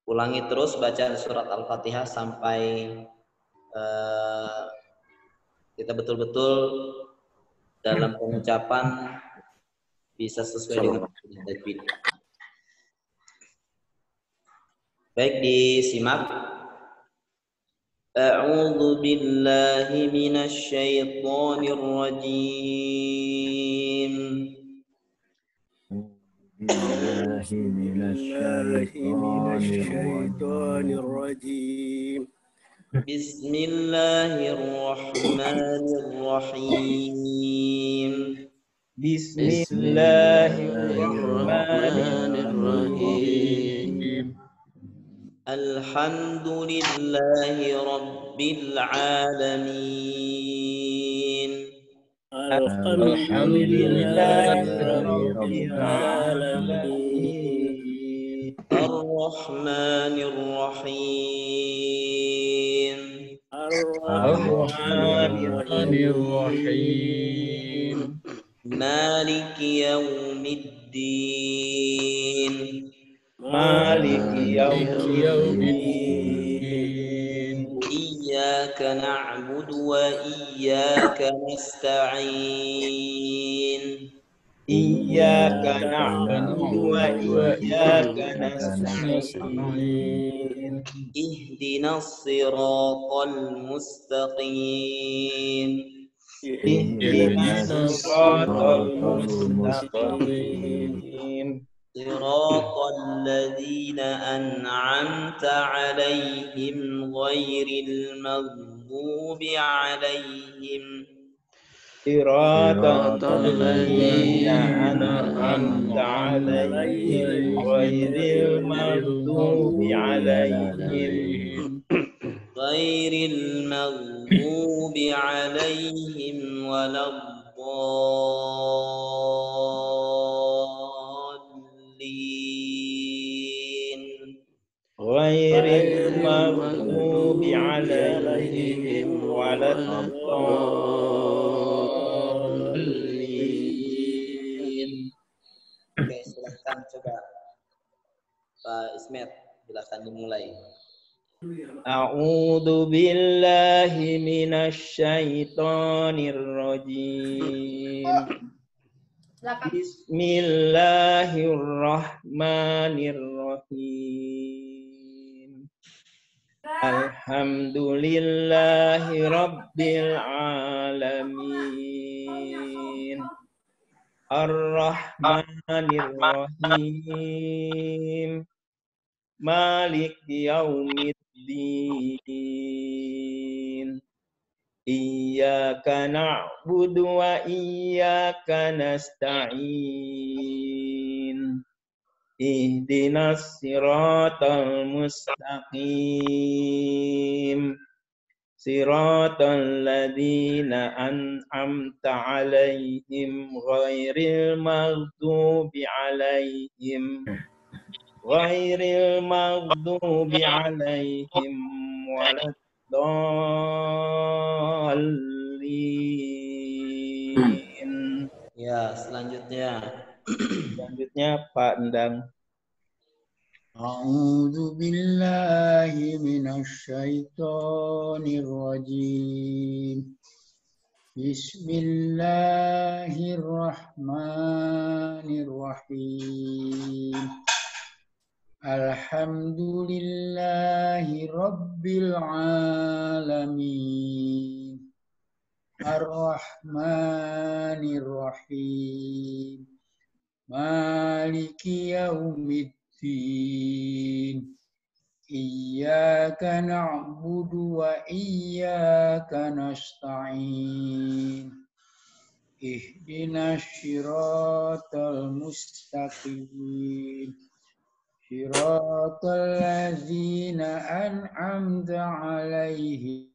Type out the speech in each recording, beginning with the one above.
Ulangi terus bacaan surat Al-Fatihah sampai kita betul-betul dalam pengucapan bisa sesuai dengan tajwid. Baik, disimak. A'udzu billahi minasy syaithanir rajim. Billahi minasyaitonir rajim. Bismillahirrahmanirrahim. Bismillahirrahmanirrahim. Alhamdulillahi rabbil alamin. Alhamdulillahi rabbil alamin. Ar-Rahmanir Rahim. Ar-Rahmanir Rahim. Maliki yaumiddin. Maliki yaumiddin. Iyyaka na'budu wa iyyaka nasta'in. Iyyaka na'budu wa iyyaka nasta'in. Ihdinas siratal mustaqim. Ihdinas siratal mustaqim. Siratal ladzina an'amta 'alaihim ghairil maghdubi 'alaihim. Siratal ladzina an'amta 'alaihim ghairil maghdubi 'alaihim. Ghairil maghdubi 'alaihim waladdallin. Ghairil maghdubi 'alaihim waladdallin. Oke, silahkan coba Pak Ismet, silahkan dimulai. A'udzu billahi minasy syaithanir rajim. Bismillahirrahmanirrahim. Alhamdulillahi rabbil alamin. Ar-Rahmanir Rahim. Maliki yaumiddin. Iyyaka na'budu wa iyyaka nasta'in. Ihdinas siratal mustaqim. Siratal ladzina an'amta 'alaihim ghairil maghdubi 'alaihim waladdallin. Ya, selanjutnya Pak Endang. A'udzu billahi minasy syaithanir rajim. Bismillahirrahmanirrahim. Alhamdulillahi rabbil alamin. Ar-Rahmanir Rahim. Maliki yaumiddin. Iyyaka na'budu wa iyyaka nasta'in. Ihdinas siratal mustaqim. Siratal ladzina an'amta 'alaihim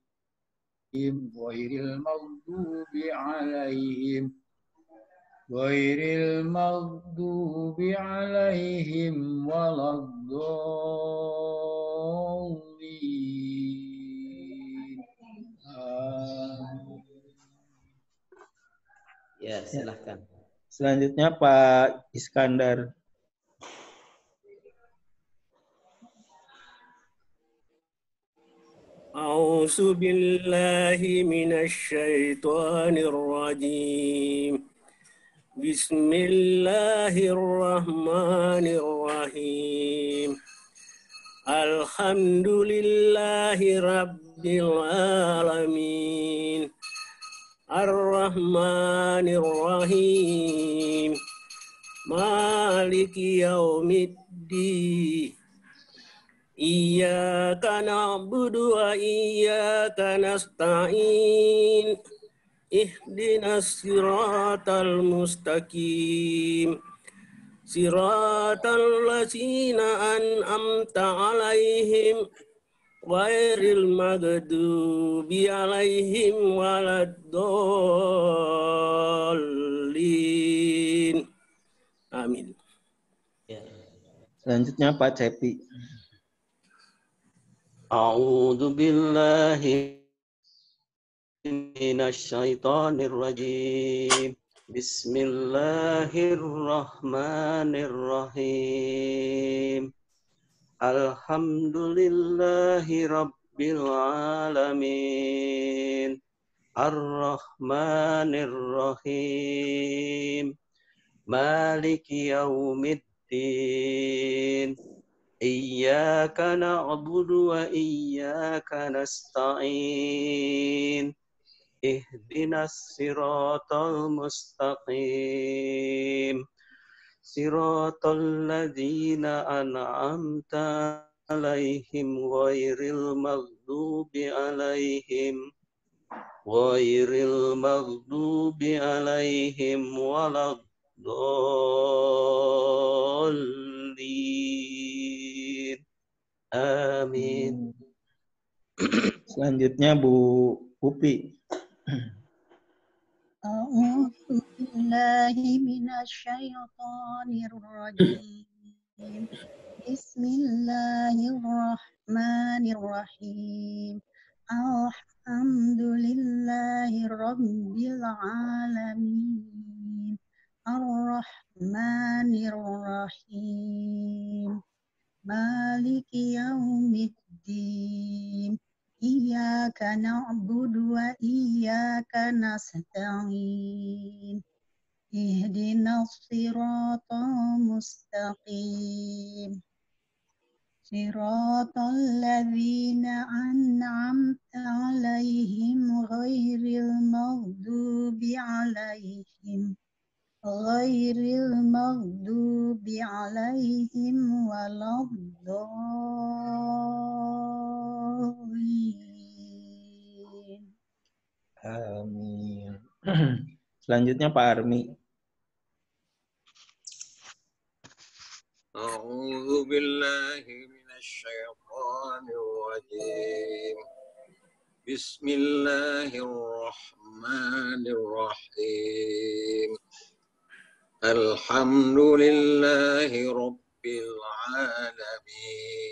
ghairil maghdubi 'alaihim waladdallin. ya, silahkan. Selanjutnya Pak Iskandar. أعوذ بالله من الشيطان الرجيم بسم الله الرحمن الرحيم الحمد لله رب العالمين الرحمن الرحيم مالك يوم الدين إياك نعبد وإياك نستعين اهدنا الصراط المستقيم صراط الذين أنعمت عليهم غير المغضوب عليهم ولا الضالين. Amin. Ya. Selanjutnya Pak Cepi. A'udzu billahi minasyaitonir rajim. Bismillahirrahmanirrahim. Alhamdulillahi rabbil alamin. Ar-Rahmanir Rahim. Maliki yaumiddin. Iyyaka na'budu wa iyyaka nasta'in. Ihdinas siratal mustaqim. Siratal ladzina an'amta alaihim ghairil maghdubi alaihim waladdallin. Amin. Selanjutnya Bu Upi. A'udzu billahi minasyaitonir rajim. Bismillahirrahmanirrahim. Alhamdulillahi rabbil alamin. Ar-Rahmanir Rahim. Maliki yaumiddin. Iyyaka na'budu wa iyyaka nasta'in. Ihdinas siratal mustaqim. Siratal ladzina an'amta 'alaihim ghairil maghdubi 'alaihim waladdallin. Amin. Selanjutnya Pak Armi. أعوذ بالله من الشيطان الرجيم بسم الله الرحمن الرحيم الحمد لله رب العالمين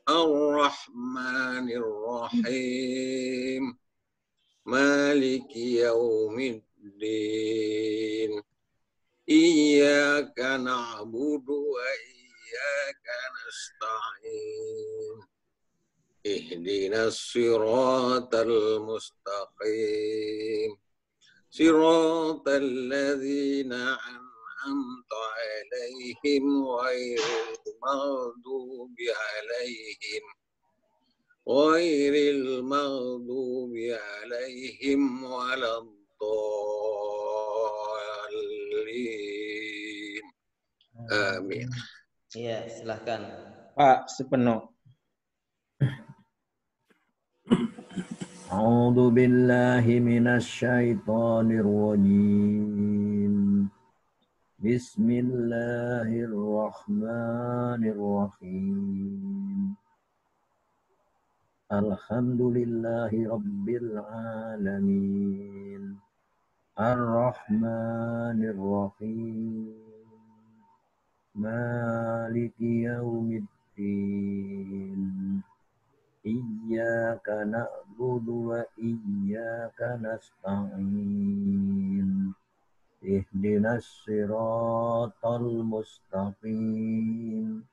الرحمن الرحيم مالك يوم الدين إياك نعبد وإياك نستعين اهدنا الصراط المستقيم صراط الذين أنعمت عليهم غير المغضوب عليهم ولا الضالين. Amin. Ya, silahkan. Pak Supeno. A'udzu billahi minasyaitonir rajim. Bismillahirrahmanirrahim. Alhamdulillahi rabbil alamin. Ar-Rahmanir Rahim. Maliki yaumiddin. Iyyaka na'budu wa iyyaka nasta'in. Ihdinas siratal mustaqim.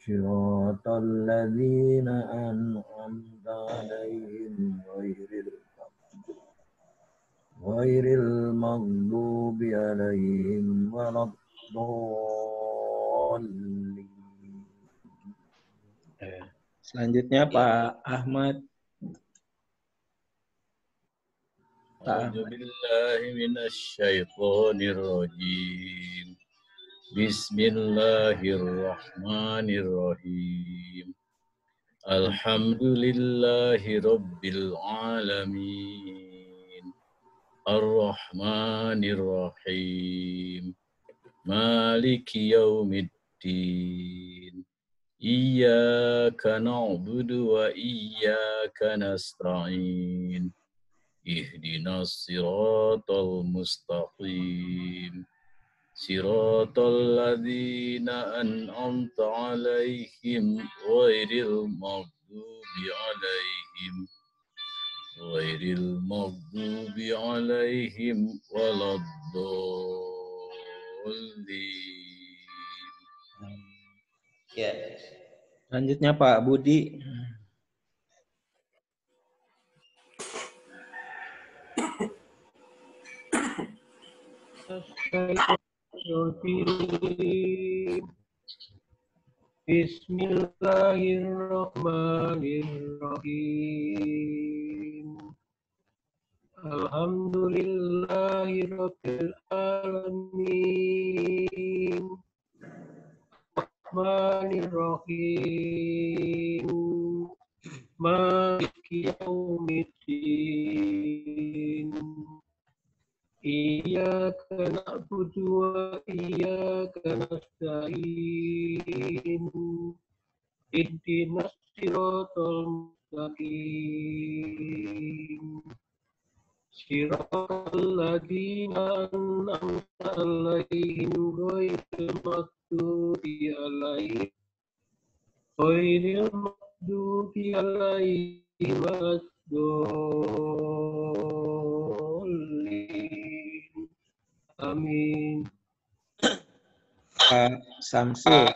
صراط الذين أنعمت عليهم غير المغضوب عليهم ولا الضالين. Selanjutnya Pak Ahmad. A'udzu billahi minasy syaithanir rajim. Bismillahirrahmanirrahim. Alhamdulillahi rabbil alamin. Ar-Rahmanir Rahim. Maliki yaumiddin. Iyyaka na'budu wa iyyaka nasta'in. Ihdinas siratal mustaqim. Siratal ladzina an'amta 'alaihim ghairil maghdubi 'alaihim waladdallin. Ya. Selanjutnya Pak Budi. Bismillahirrahmanirrahim. Alhamdulillahirabbil alamin. Rahmanirrahim. Maliki yaumiddin. Iyyaka na'budu wa iyyaka nasta'in. Ihdinas siratal mustaqim. Siratal ladzina an'amta 'alaihim ghairil maghdubi 'alaihim waladdallin. Amin. Pak Samsul.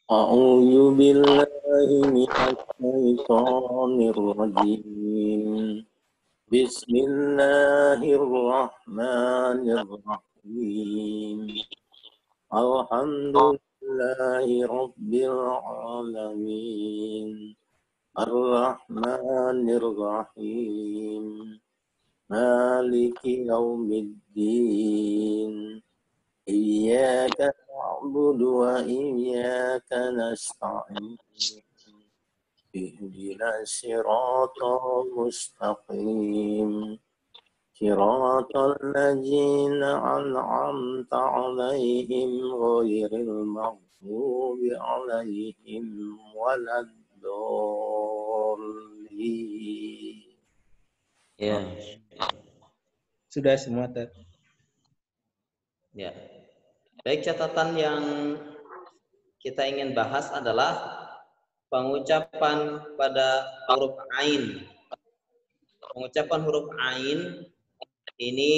A'udzu billahi minasy syaithanir rajim. Bismillahirrahmanirrahim. Alhamdulillahi rabbil alamin. Ar-Rahmanir Rahim. Maliki yaumiddin. Iyyaka na'budu wa iyyaka nasta'in. Ihdinas siratal mustaqim. Siratal ladzina an'amta 'alaihim ghairil maghdubi 'alaihim waladdallin. Ya. Sudah semua Tat. Ya. Baik, catatan yang kita ingin bahas adalah pengucapan pada huruf ain. Pengucapan huruf ain ini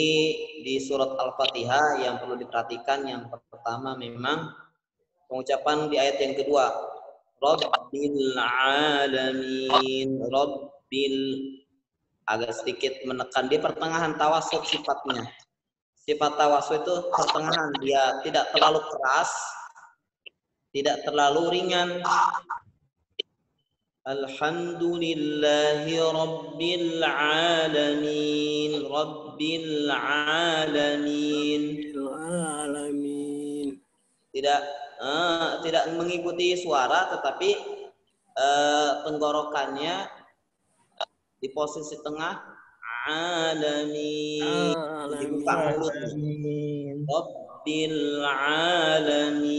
di surat Al-Fatihah yang perlu diperhatikan. Yang pertama memang pengucapan di ayat yang kedua. Rabbil alamin. Rabbil, agak sedikit menekan di pertengahan tawasud sifatnya. Sifat tawasud itu pertengahan, dia tidak terlalu keras, tidak terlalu ringan. Alhamdulillahi rabbil alamin. Rabbil alamin. Tidak mengikuti suara, tetapi tenggorokannya di posisi tengah. Alamin. Dibuka mulutnya. Rabbil alamin.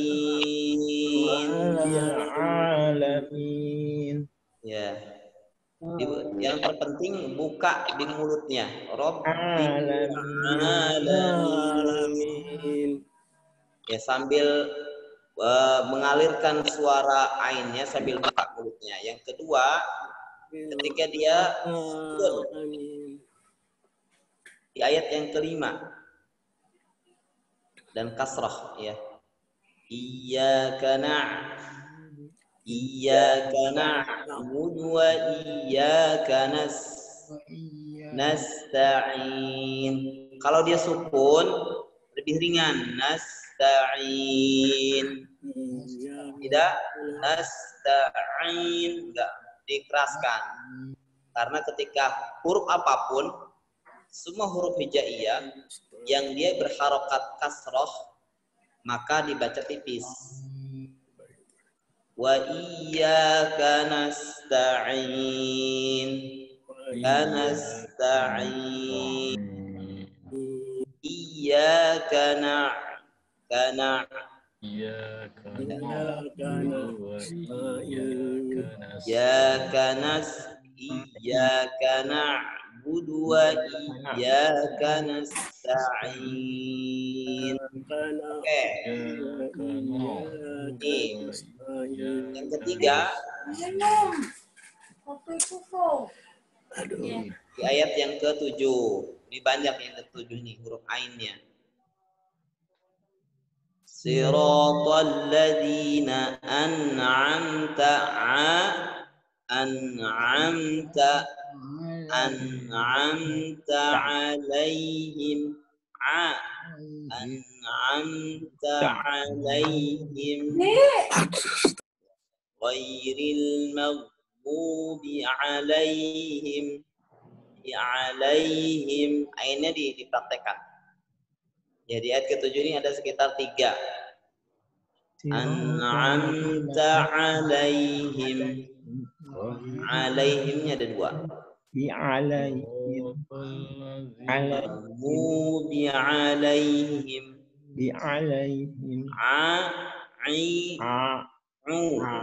Ya. Yang terpenting buka di mulutnya. Rabbil alamin. Ya, sambil mengalirkan suara ainnya sambil buka mulutnya. Yang kedua, ketika dia di ayat yang kelima dan kasrah, ya, Iyyaka na'budu wa iyyaka nasta'in. Kalau dia sukun lebih ringan, nasta'in. Tidak nasta'in, enggak dikeraskan. Karena ketika huruf apapun, semua huruf hijaiyah yang dia berharokat kasroh, maka dibaca tipis. Wa iyyaka nasta'in. Kanasta'in. Iyyaka Iyyaka na'budu wa iyyaka nasta'in. Oke. Yang ketiga, di ayat yang ke-7. Ini banyak yang ke-7 nih huruf ainnya. Siratal ladzina an'amta alaihim ghairil maghdubi alaihim ainnya dipraktekkan. Jadi ayat ke-7 ini ada sekitar 3. An'amta alaihim. Alaihimnya ada 2. Bi alaihim. Bi alaihim. Bi alaihim.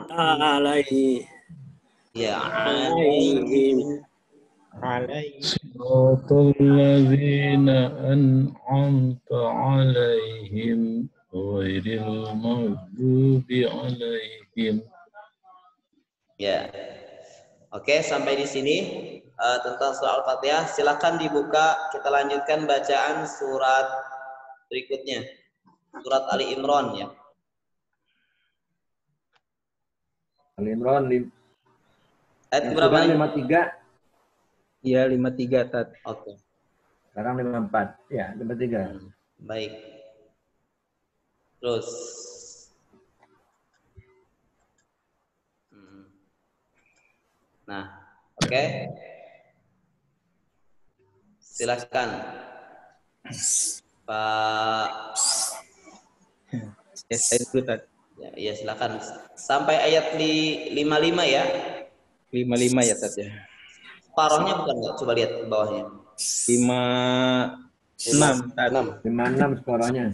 Alaihi. Ya, alaihim. Siratal ladzina an'amta alaihim ghairil maghdubi alaihim. Ya. Oke, sampai di sini tentang surah Al-Fatihah. Silakan dibuka, kita lanjutkan bacaan surat berikutnya. Surat Ali Imran ya. Ali Imran ayat berapa? 53. Iya, 53 Tat. Oke. Sekarang 54. Ya, 53. Baik. Terus. Nah, oke. Silakan. Pak. Ya, saya dulu Tat. Ya, silakan. Sampai ayat 55 ya. 55 ya Tat ya. Separohnya bukan enggak? Coba lihat ke bawahnya. 56 Tat. 56 separohnya.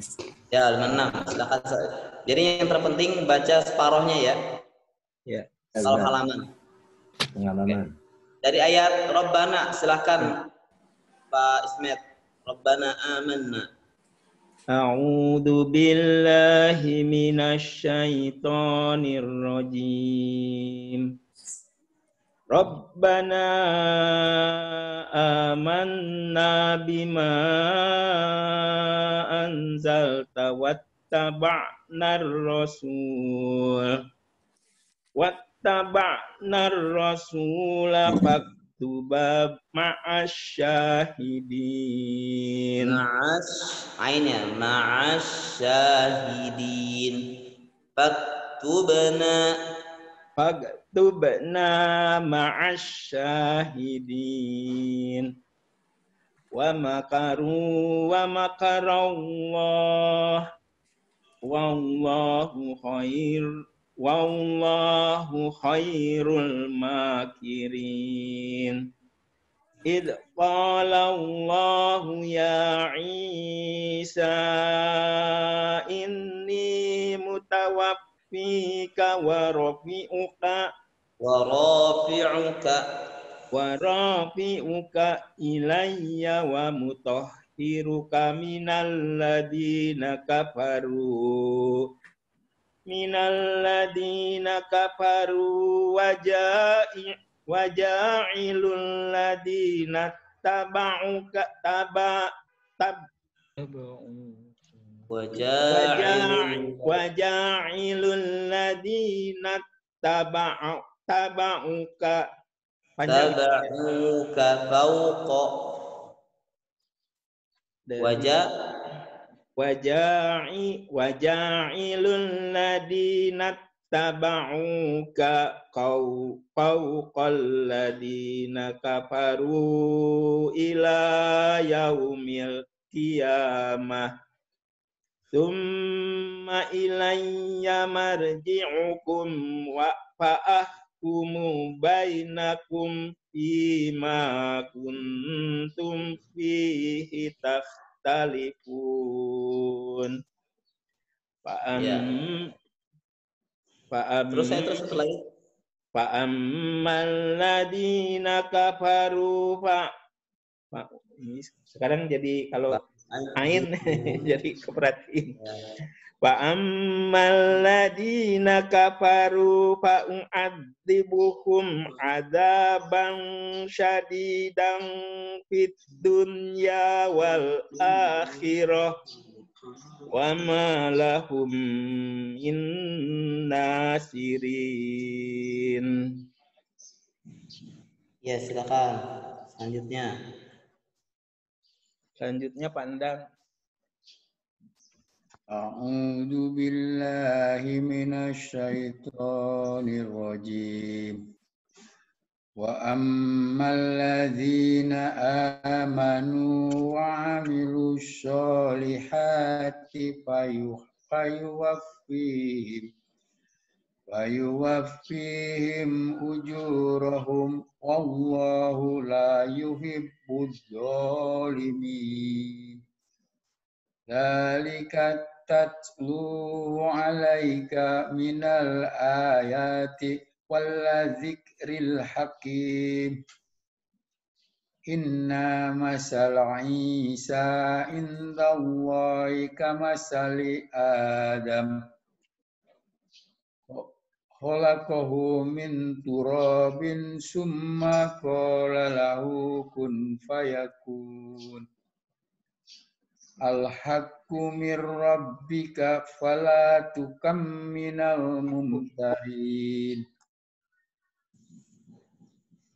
Ya, 56. Silakan. Jadi yang terpenting baca separohnya ya. Ya. Kalau halaman. Pengalaman. Dari ayat Rabbana, silakan Pak Ismet. Rabbana amanna. A'udzu billahi minasy syaithanir rajim. Rabbana amanna bima anzalta wattaba'nar rasul. Wattaba'nar rasula faktuba ma'as syahidin. Ainnya ma'as syahidin. Faktubna ma'as syahidin. Wa makaru wa makarallah. Wallahu khairul makirin. Idh qala Allahu ya Isa inni mutawaffika wa rafi'uka ilayya wa mutahhiruka minal ladina kafaru waja'ilul ladina Waja'ilul ladina taba'uka panjang taba'uka fawqa waja'ilul ladina taba'uka fawqal ladina kafaru ila yaumil qiyamah. Tsumma ilayya marji'ukum wa fa'ahkumu bainakum fima kuntum fihi takhtalifun. Terus lagi. Fa'ammal ladina kafaru sekarang jadi kalau ain jadi keperhatiin. Wa ammal ladina kafaru fa u'adzibuhum adzaban syadidan fid dunya wal akhirah wa ma lahum min nasirin. Ya, silakan. Selanjutnya pandang. A'udzu billahi minasy syaithanir rajim. Wa ammal ladzina amanu wa 'amilus sholihati fayuwaffihim ujurahum wallahu la yuhibbudz zalimin. Dzalika tatlu 'alaika minal ayati walladzikril hakim. Inna masal Isa indallahi kamasali Adam. Khalaqahu min turabin summa qala lahu kun fayakun. Al-haqqu mir rabbika fala tukam minal mumtarin.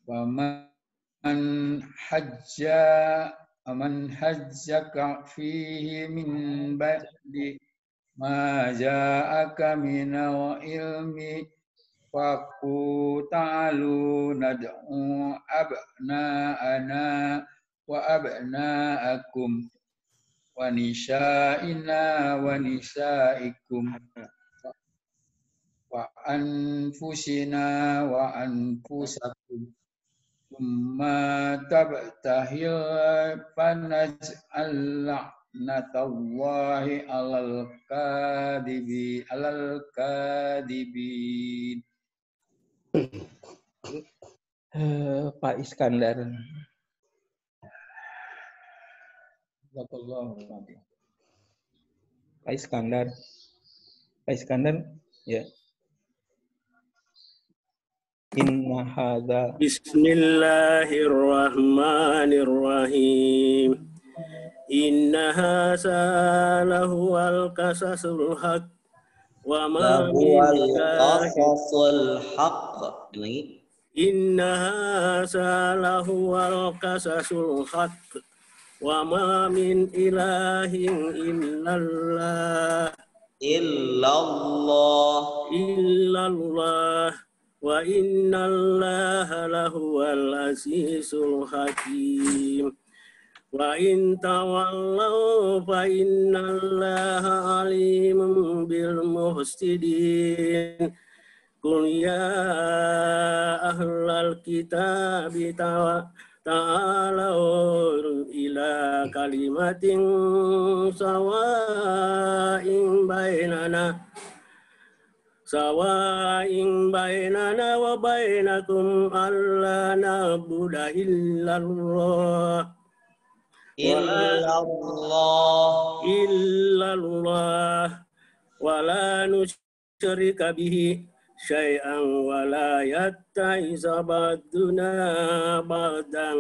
Wa man hajjaka fihi min ba'di ma ja'aka minal ilmi faqu ta'alu nad'u abna'ana wa abna'akum wa nisa'ina wa nisa'ikum wa anfusina wa anfusakum thumma tabtahil fanaj'al la'natallahi 'alal kadibin. Pak Iskandar. Pak Iskandar, ya. Inna hadza Bismillahirrahmanirrahim. Inna hadza lahuwal qasasul haq wa ma min qasasul haq. Inna hadza lahuwal qasasul haq wa ma min ilahin illallah wa innallaha lahuwal azizul hakim. Wa in tawallaw fa innallaha alimun bil mufsidin. Qul ya ahlal kitabi ta'alaw ila kalimatin sawa'in bainana wa bainakum alla na'budu illallah wa la nusyrika bihi syai'an wa la yatta'iza ba'duna ba'dan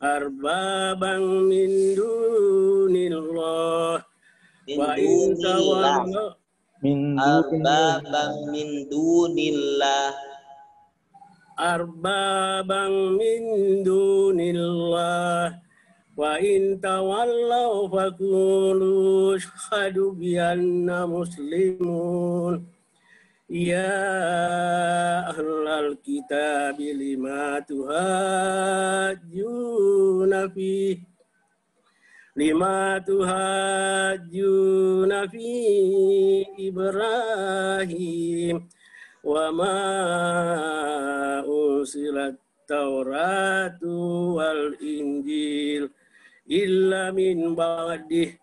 arbaban min dunillah wa in tawallu arbabam min dunillah arbabang min dunillah wa in tawallaw faqulu ashhadu bi anna muslimun ya ahlal kitab lima tuhajjuna fi Ibrahim wa ma unsilat Tauratu wal Injil illa min ba'dih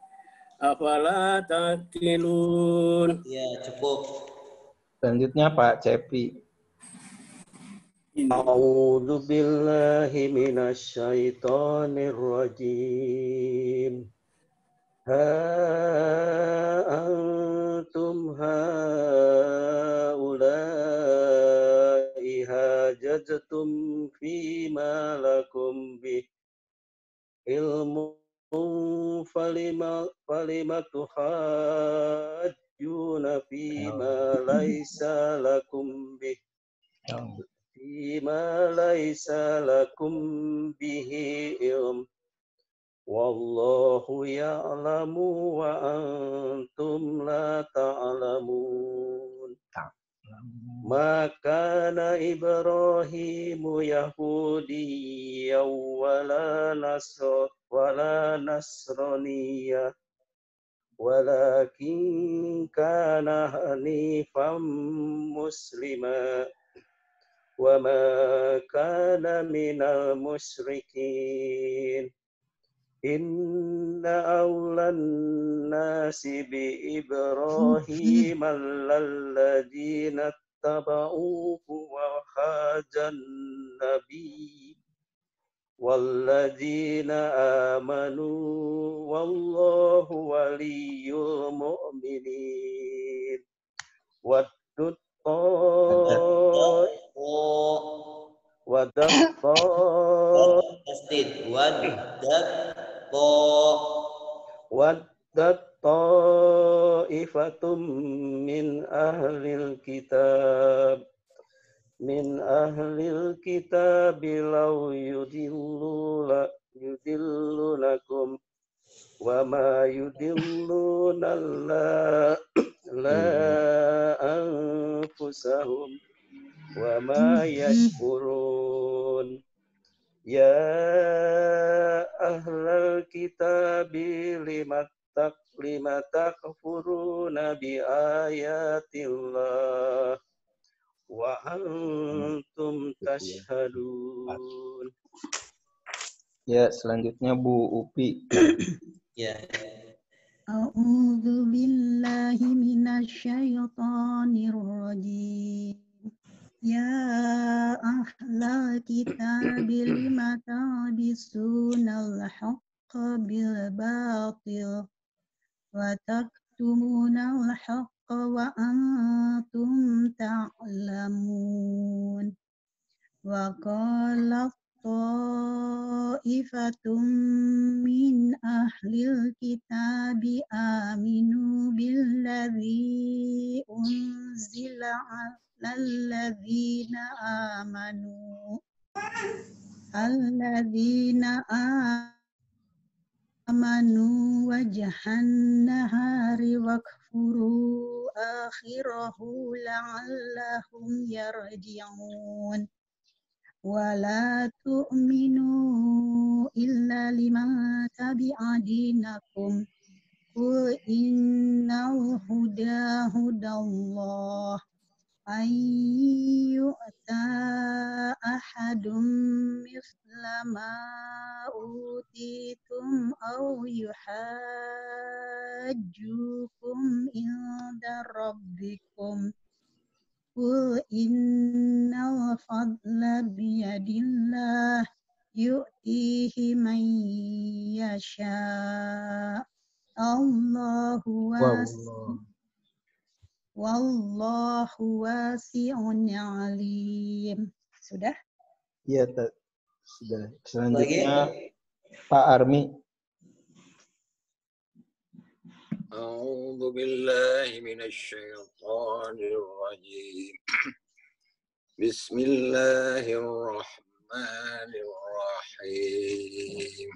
afala taqilun. Ya, cukup. Selanjutnya Pak Cepi. A'udzu billahi minasy syaithanir rajim. Ha antum haula'i hajajtum fima lakum bi ilmun falima tuhajjuna fima laisa lakum bi fima laisa lakum bihi ilm wallahu ya'lamu wa antum la ta'lamun. Ma kana Ibrahimu Yahudiyyan wala nasraniyya walakin kana hanifan muslima wa ma kana minal musyrikin. Inna awlan nasi bi Ibrahim alladhina tabauhu wa hajan nabi walladhina amanu wallahu waliyul mu'minin waddut waddat ta'ifatum min ahlil kitab law yudillunakum wa ma yudilluna la anfusahum wa ma yashkurun. Ya ahlal kitabi lima takfuruna bi ayatillah wa antum tashhadun. Ya, selanjutnya Bu Upi. Ya. A'udzu billahi minasyaitonir rajim. Ya ahlal kitabi lima talbisunal haqqa bil batil wa taktumunal haqqa wa antum ta'lamun. Wa qala ta'ifatum min ahlil kitabi aminu billadzi unzila alladzina amanu wajhan nahari wakfuru akhirahu la'allahum yarji'un wala tu'minu illa liman tabi'a dinakum qul innal huda hudallah ayyu'ta ahadum mislama utitum aw yuhajjukum inda rabbikum qul innal fadla biyadillah yu'tihi man yasha Allahu wallahu wasi'un alim. Sudah? Iya, Sudah. Selanjutnya Pak Armi. A'udzu billahi minasyaitonir rajim. Bismillahirrahmanirrahim.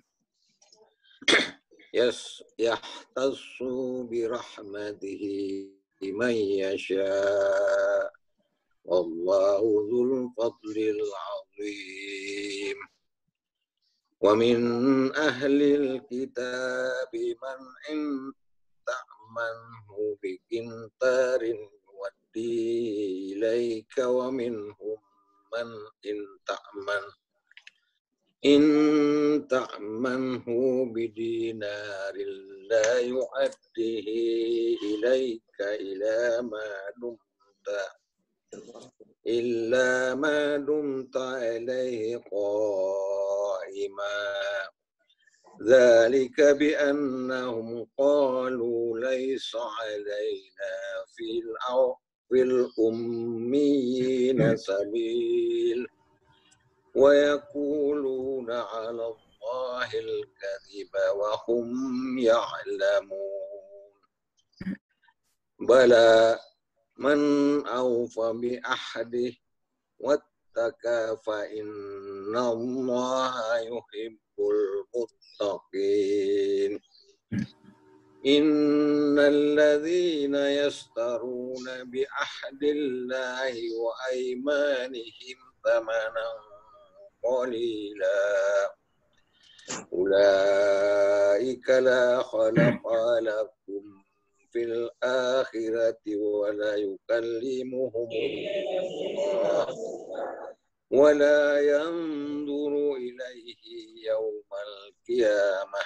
Yahtassu bi rahmatihi man yasha. Wallahu dzul fadlil azim. Wa min ahlil kitabi man in ta'manhu bi qintarin waddi ilaika wa minhum man in ta'manhu bi dinarin la yu'addihi ilaika illa ma dumta alaihi qa'ima. ذلك بأنهم قالوا ليس علينا في الأميين سبيل ويقولون على الله الكذب وهم يعلمون بلى من أوفى بعهده واتقى فإن الله يحب المتقين إن الذين يشترون بعهد الله وأيمانهم ثمنا قليلا أولئك لا خلق لكم في الآخرة ولا يكلمهم الله ولا ينظر إليه يوم القيامة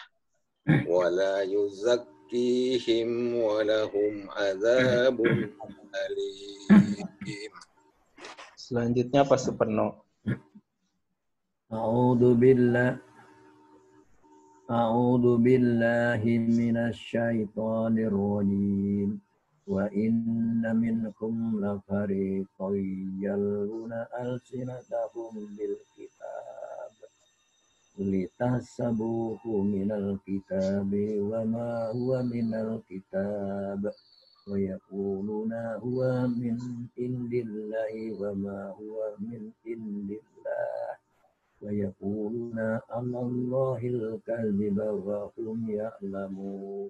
ولا يزكيهم ولهم عذاب أليم. Selanjutnya Pak Suparno. A'udzu billahi minasyaitonir rajim. Wa inna minkum lafariqan yaluna alsinatahum bil kitab litahsabuhu minal kitabi wa ma huwa minal kitab wa yaquluna huwa min indillahi wa ma huwa min indillah wa yaquluna 'alallahil kadhiba wa hum ya'lamun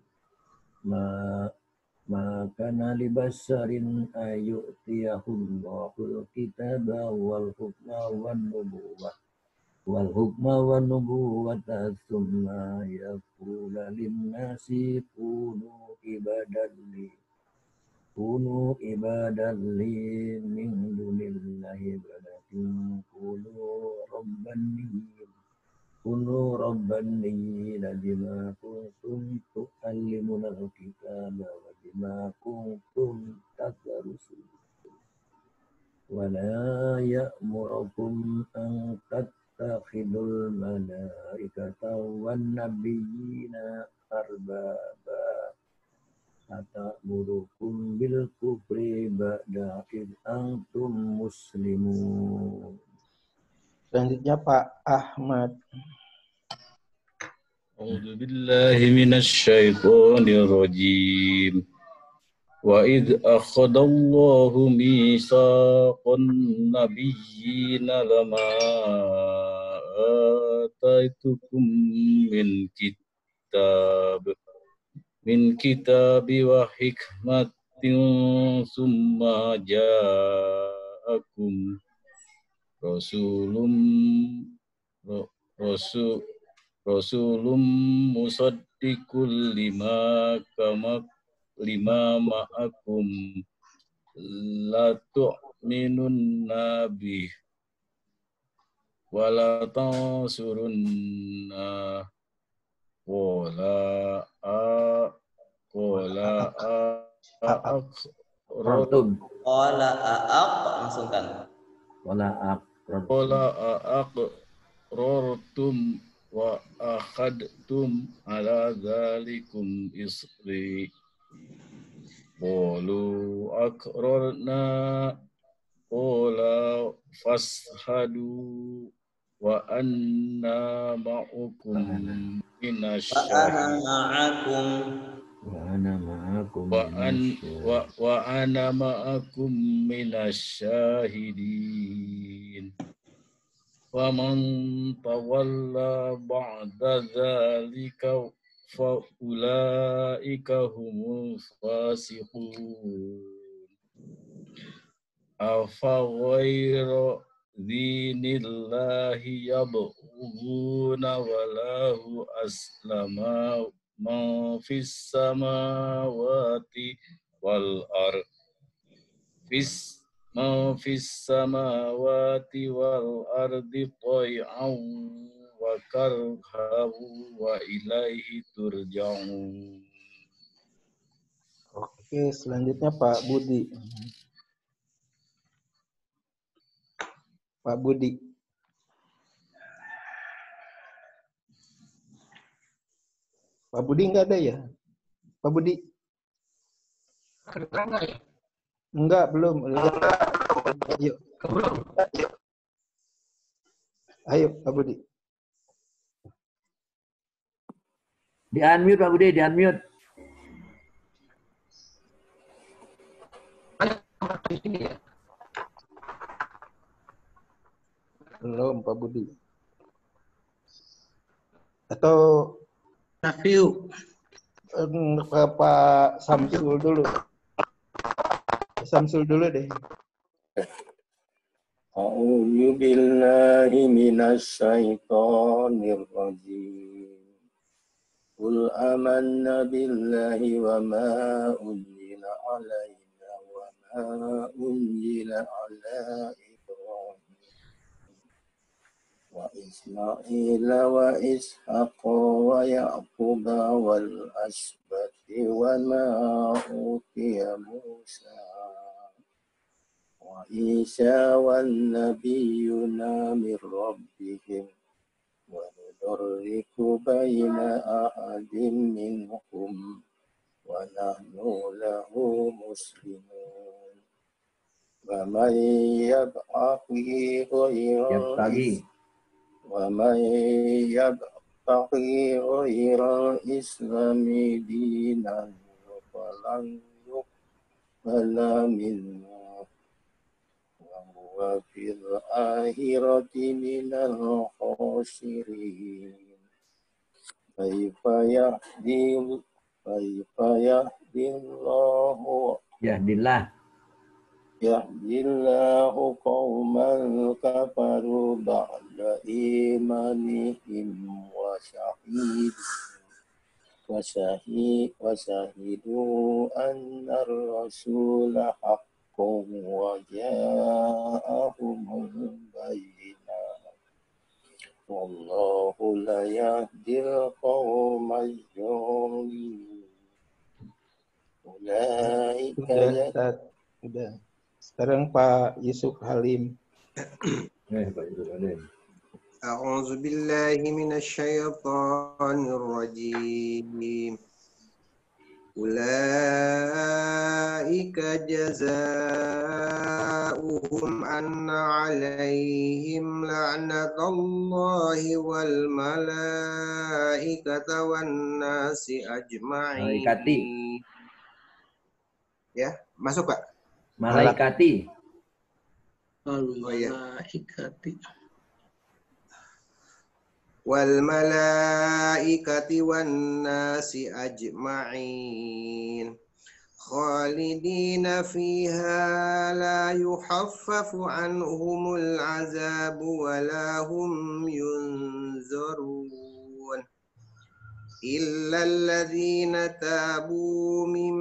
ma kana li basharin ayyutiyahullahu kitaba wal hukma wan nubuwwata thumma yaqulu lin-nasi kunu ibadan li min dunillahi walakin kunu rabbaniyina bima kuntum tu'allimuna al-kitaba wa bima kuntum tadrusun wa la ya'murukum an tattakhidul malaikata wan nabiyyina arbaba ata'murukum bil kufri ba'da id antum muslimun. Selanjutnya Pak Ahmad. A'udzu billahi minasyaitonir rajim. Wa idh akhadallahu mitsaqan nabiyyina lama ataitukum min kitabi wa hikmatin summa ja'akum Rasulum musaddiqul lima ma'akum la tu'minun nabi wa la tansurunna aqrartum wa akhadtum ala dzalikum isri qalu aqrarna qala fashhadu wa anna ma'akum Ana minasyahidin ma'akum. wa ana ma'akum minasyahidin. Wa man tawalla ba'da dzalika fa ulaika humul fasiqun. Afa ghayra dinillahi yabghuna walahu aslama ma fis samawati wal ard ma fis samawati wal ardi tay'an wa karhahu wa ilaihi turja'un. Oke, selanjutnya Pak Budi. Pak Budi. Pak Budi enggak ada ya? Pak Budi? Kedengeran nggak ya? Enggak, belum. Ayo. Belum. Ayo, Pak Budi. Di-unmute Pak Budi, di-unmute. Di sini ya. Belum, Pak Budi. Atau Nafiu. Pak Samsul dulu. Samsul dulu deh. A'udzu billahi minasy syaithanir rajim. Qul amanna billahi wa ma unzila alaina wa ma unzila ala Ibrahim wa Ismaila wa Ishaqa wa Yaquba wal asbati wa ma utiya Musa wa Isa wan nabiyyuna min rabbihim wa nudarriku baina ahadin minhum wa nahnu lahu muslimun wa man yabtaghi ghayral islami dinan falan yuqbala minhu wa fil akhirati minal khasirin. Kaifa yahdillahu qauman kafaru ba'da imanihim wa syahidu anna ar-rasula haqqun wa ja'ahumul bayyinat. Wallahu la yahdil qaumal zalimin. Udah. Sekarang Pak Yusuf Halim. Pak Yusuf Halim. A'udzu billahi minasyaitonir rajim. Ulaika jazaohum anna 'alaihim la'natullahi wal malaikati wan nasi ajma'in. Malaikati. Ya, masuk Pak. Malaikati. Malaikati. Wal malaikati wan nasi ajma'in khalidina fiha la yukhaffafu anhumul azabu wa la hum yunzarun illa alladhina tabu min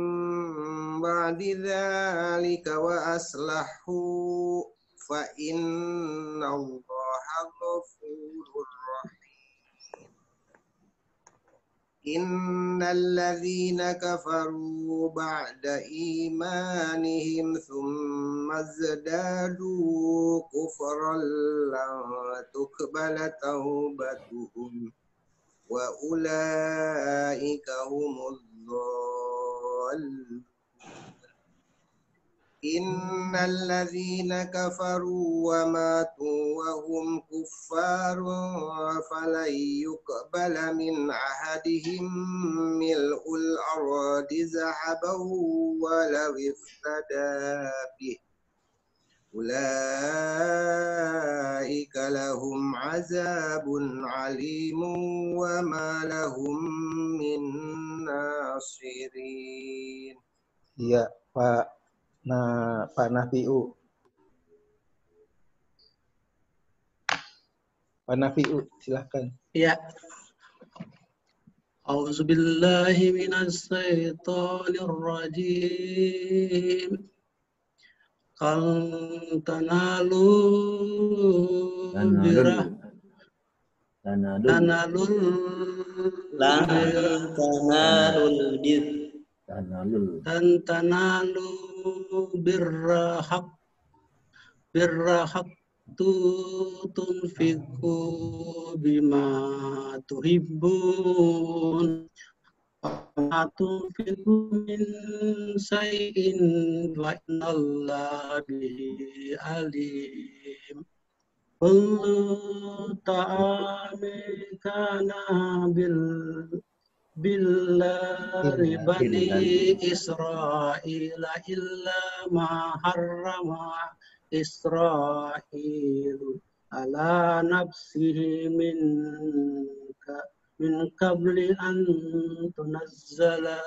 ba'di dzalika wa aslahu fa innallaha ghafurur rahim. Innal ladzina kafaru ba'da imanihim thumma zadu kufran la tuqbala taubatuhum wa ulaika humudz dhallun. Innal ladzina kafaru wa matu wa hum kuffarun falan yuqbala min ahadihim mil'ul ardi zahaban walau iftada bih ulaika lahum azabun alimun wa ma lahum min nasirin. Iya, Pak Nafiu. Pak Nafiu, silahkan. Ya. A'udzubillahi minasyaitonir rajim. Kal tanalul birah tanalul birrahak tu tunfiku bima tuhibbun wa tunfiku min sayyin wa innallaha bihi alim. Kullu ta'ami kana billahi bani Israila illa ma harrama Israilu ala nafsihi min qabli an tunazzala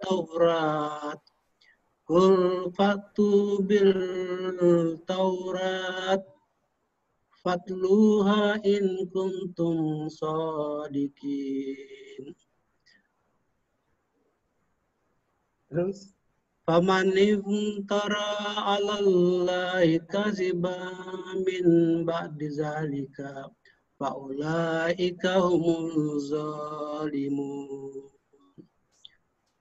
Taurat. Qul fatu bil Taurat fatluha in kuntum shadiqin. Terus Faman iftara 'alallahi kaziban min ba'di zalika fa ulaika humuz zalimun.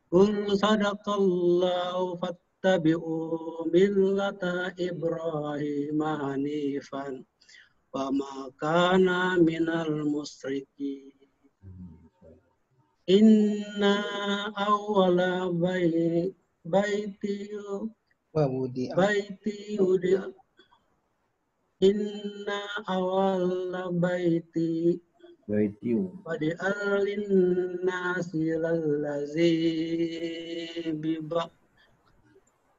Qul sadaqallahu fattabi'u millata Ibrahim hanifan wa ma kana minal musyrikin. Inna awwala baiti inna awwala baiti Wadi alin nasi lallazi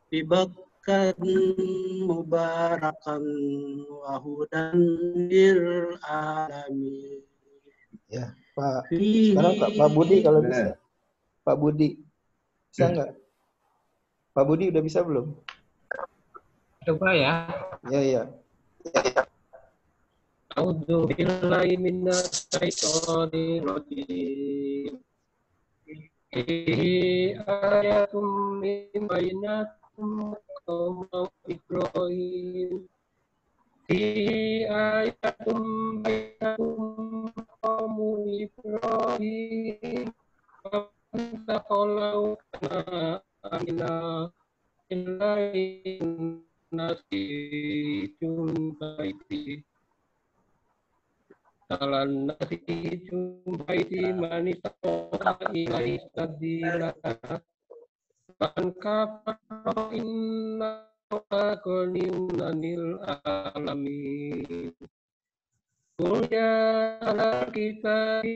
bibakkan mubarakan wahudan lil alamin. Ya, Pak. Sekarang Pak Budi kalau bisa. Pak Budi. Bisa nggak? Pak Budi udah bisa belum? Coba ya. Ya. A'udzu billahi minasyaitonir rajim. Ayatum min bainakum qaum Ibrahim. Ayatum bainakum qaum Ibrahim. Taqalau amina illahi nasijun baiti. Talan nasi jumpai manita ilai sabila man kafara inna qaniunanil alamin. Qul ya ala kita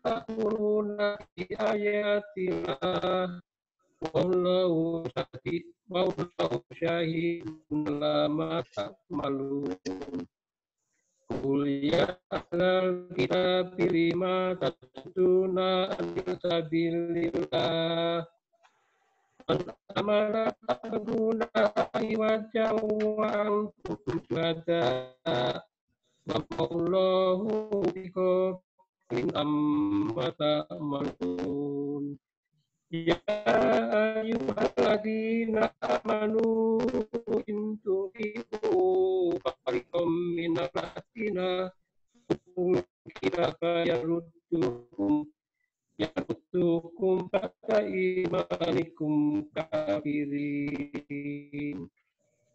takfuruna bi ayatillah wallahu syahidun lama ta'malun. Qul ya ahlal kitabi lima tasuduna an sabilillah man amala ta'buduna iwajan wa antum syuhada wa Allahu bighafilin amma ta'malun. Ya ayyuhalladzina amanu in tuhibu fariqam minal ladzina kira yaruddukum pada imanikum kafirin.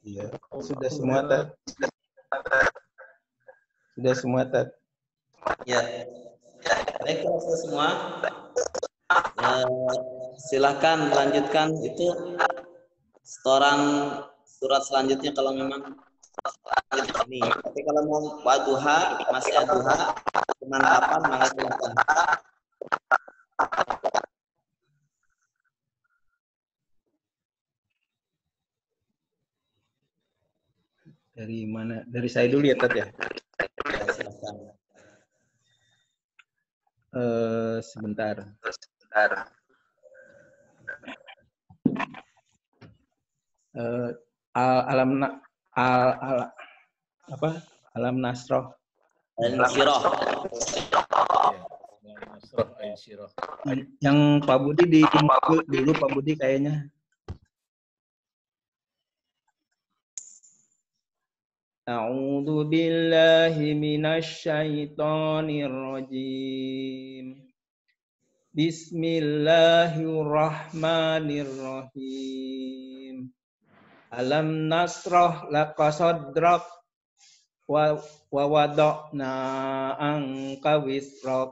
Iya, sudah semua Tat. Sudah semua Tat. Ya. Baik, selesai semua. Silakan lanjutkan itu setoran surat selanjutnya kalau memang ini. Tapi kalau mau Wadduha masih Ad-Duha kemantapan maka silakan. Dari mana? Dari saya dulu ya, Tat ya. Ya, silakan. Sebentar. Alam Nasroh. Al-Insyirah. Yang Pak Budi dulu Pak Budi kayaknya. A'udzu billahi minasy syaithanir rajim. Bismillahirrahmanirrahim. Alam nasrah laka sadrak wa wada'na anka wisrak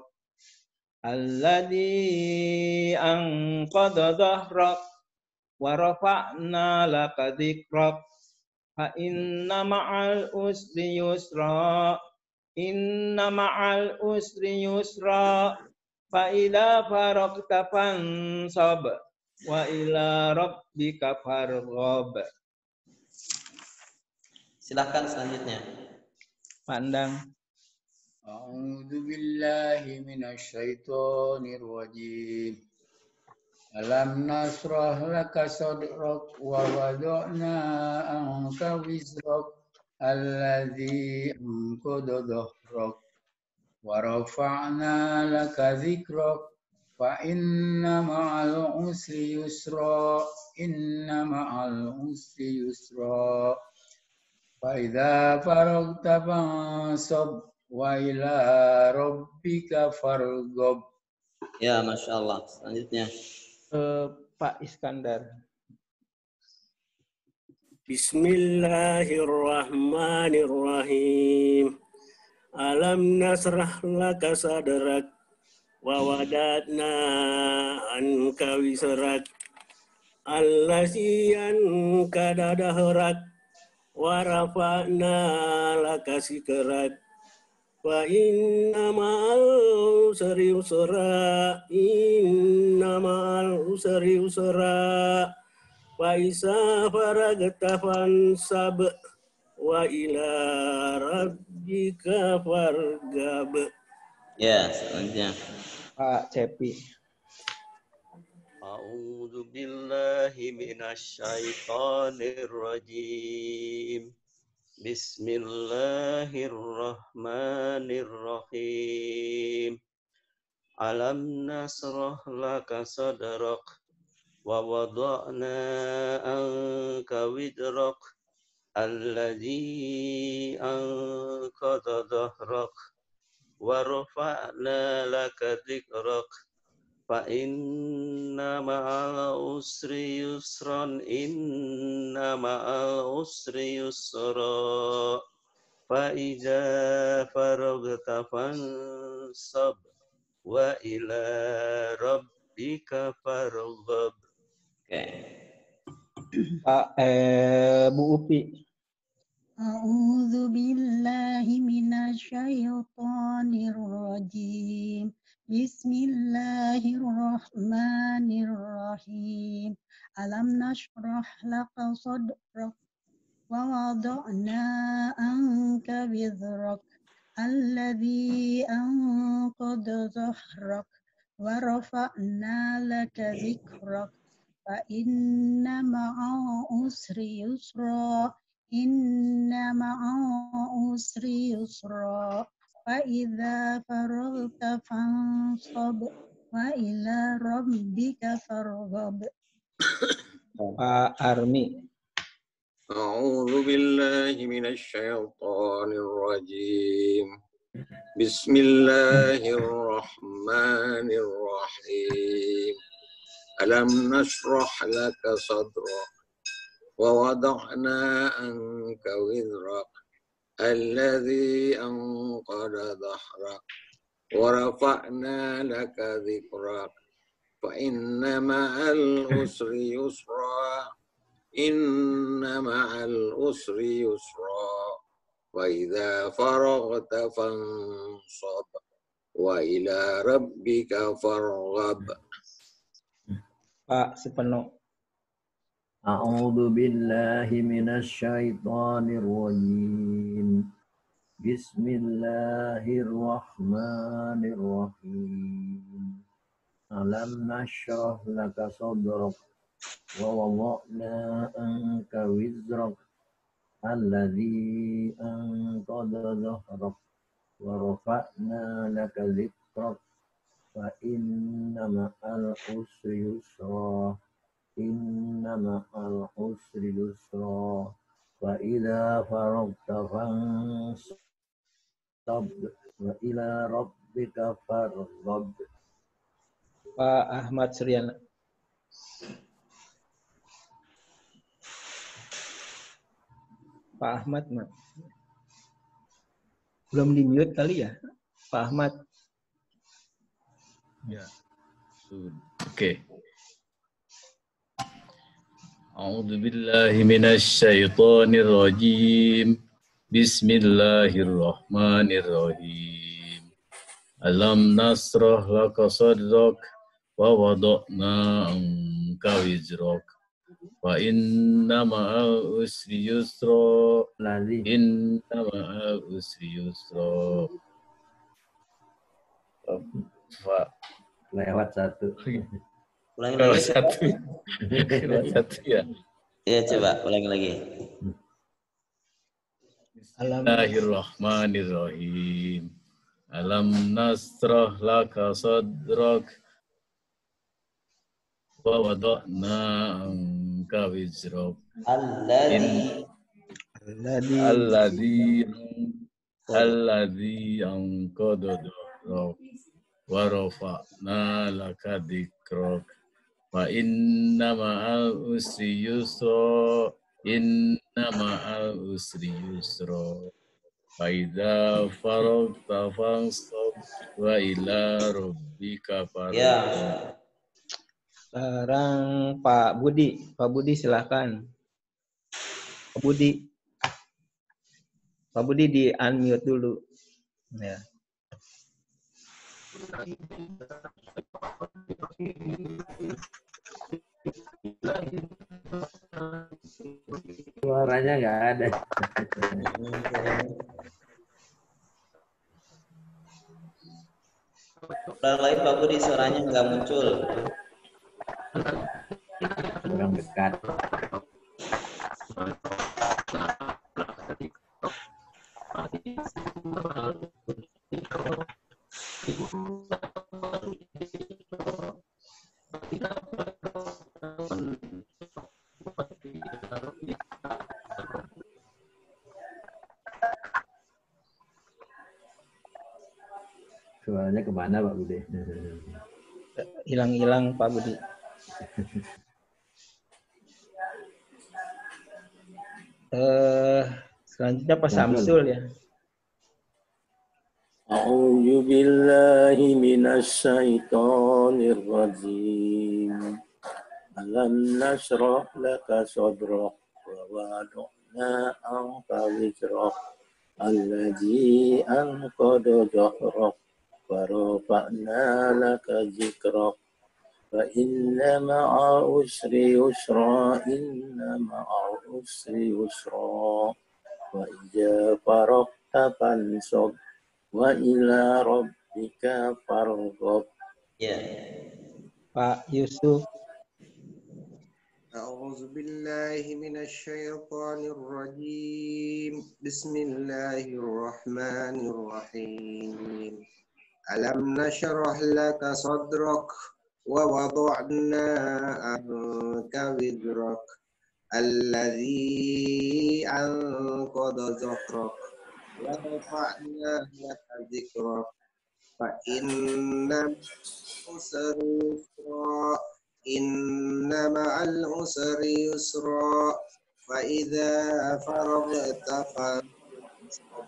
alladzi anqadha dhahrak wa rafa'na laka dzikrak fa inna ma'al usri yusra fa idza faragta fansab wa ila rabbika farghab. Silakan selanjutnya. Pandang. A'udzu billahi minasy syaithanir rajim. Alam nasrah laka sadrak wa wada'na anka wizrak alladzi anqadha dhahrak wa rafa'na laka dzikrak fa inna ma'al usri yusra fa idza faragta fansab wa ila rabbika farghab. Ya, Masya Allah. Selanjutnya. Pak Iskandar. Bismillahirrahmanirrahim. Alam nasrah laka sadrak wa wada'na anka wisrak allazi anqadha dhahrak wa rafa'na laka zikrak wa inna ma'al usri yusra wa isa faragta fansab wa ila rabbika farghab. Ya, selanjutnya. Pak Cepi. A'udzu billahi minasy syaithanir rajim. Bismillahirrahmanirrahim. Alam nasrah laka sadrak wa wada'na anka widrak alladzi anqadha dhahrak wa rafa'na laka dzikrak fa inna ma'al usri yusran fa iza faragta fansab wa ila rabbika farghab. Oke. Pak Bu Upi. A'udzu billahi minasyaitonir rajim. Bismillahirrahmanirrahim. Alam nashrah laka sadrak wa wada'na anka wizrak alladzi anqadha dhahrak wa rafa'na laka dzikrak fa inna ma'al usri yusra fa idza faragta fansab wa ila rabbika farghab. Pak Armi. A'udzu billahi minasy syaithanir rajim. Bismillahirrahmanirrahim. Alam nashrah laka sadrak wa wada'na anka wizrak alladzi anqadha dhahrak wa rafa'na laka dzikrak فإن مع العسر يسرا إن مع العسر يسرا وإذا فرغت فانصب وإلى ربك فارغب. Pak Suparno. A'udzu billahi minasyaitonir rajim. Bismillahirrahmanirrahim. Alam nashrah laka sadrak wa wada'na anka wizrak alladzi anqadha dhahrak wa rafa'na laka dhikrak fa inna ma'al usri yusra inna ma'al usri yusra wa idza faragta fansab wa ila rabbika farghab. Pak Ahmad Suryana. Pak Ahmad, belum di mute kali ya, Pak Ahmad. Ya, oke. A'udzu billahi minasy syaithanir rajim. Bismillahirrahmanirrahim. Alam nasrah laka sadrak wa wada'na anka wizrak wa inna ma'al usri yusra inna ma'al usri yusra. Lewat satu. Ulangi lagi. Lewat satu ya. Iya, coba ulangi lagi. Bismillahirrahmanirrahim. Alam nasrah laka sadrak wa wada'na anka wizrak alladzi anqadha dhahrak wa rafa'na laka dhikrak wa inna ma'al usri yusra inna ma'al usri yusra fa idza faragta fansab wa ila rabbika farghab. Ya. Sekarang Pak Budi. Pak Budi silakan. Pak Budi. Pak Budi di unmute dulu. Ya. Suaranya nggak ada. Ulang lagi Pak Budi, suaranya nggak muncul. Kurang dekat. Suaranya kemana Pak Budi? Hilang-hilang Pak Budi. Selanjutnya Pak Samsul ya. A'udzu billahi minasy syaithanir rajim. Alam nashrah laka sadrak wa wada'na anka wizrak alladzi anqadha dhahrak wa rafa'na laka dhikrak fa inna ma'a usri yusra inna ma'a usri yusra wa idza faragta fansab wa ila rabbika farghab. Ya. Pak Yusuf. أعوذ بالله من الشيطان الرجيم بسم الله الرحمن الرحيم ألم نشرح لك صدرك ووضعنا عنك وزرك الذي أنقض ظهرك ورفعنا لك ذكرك فإن العسر يسرا إن مع العسر يسرا فإذا فرغت فانصب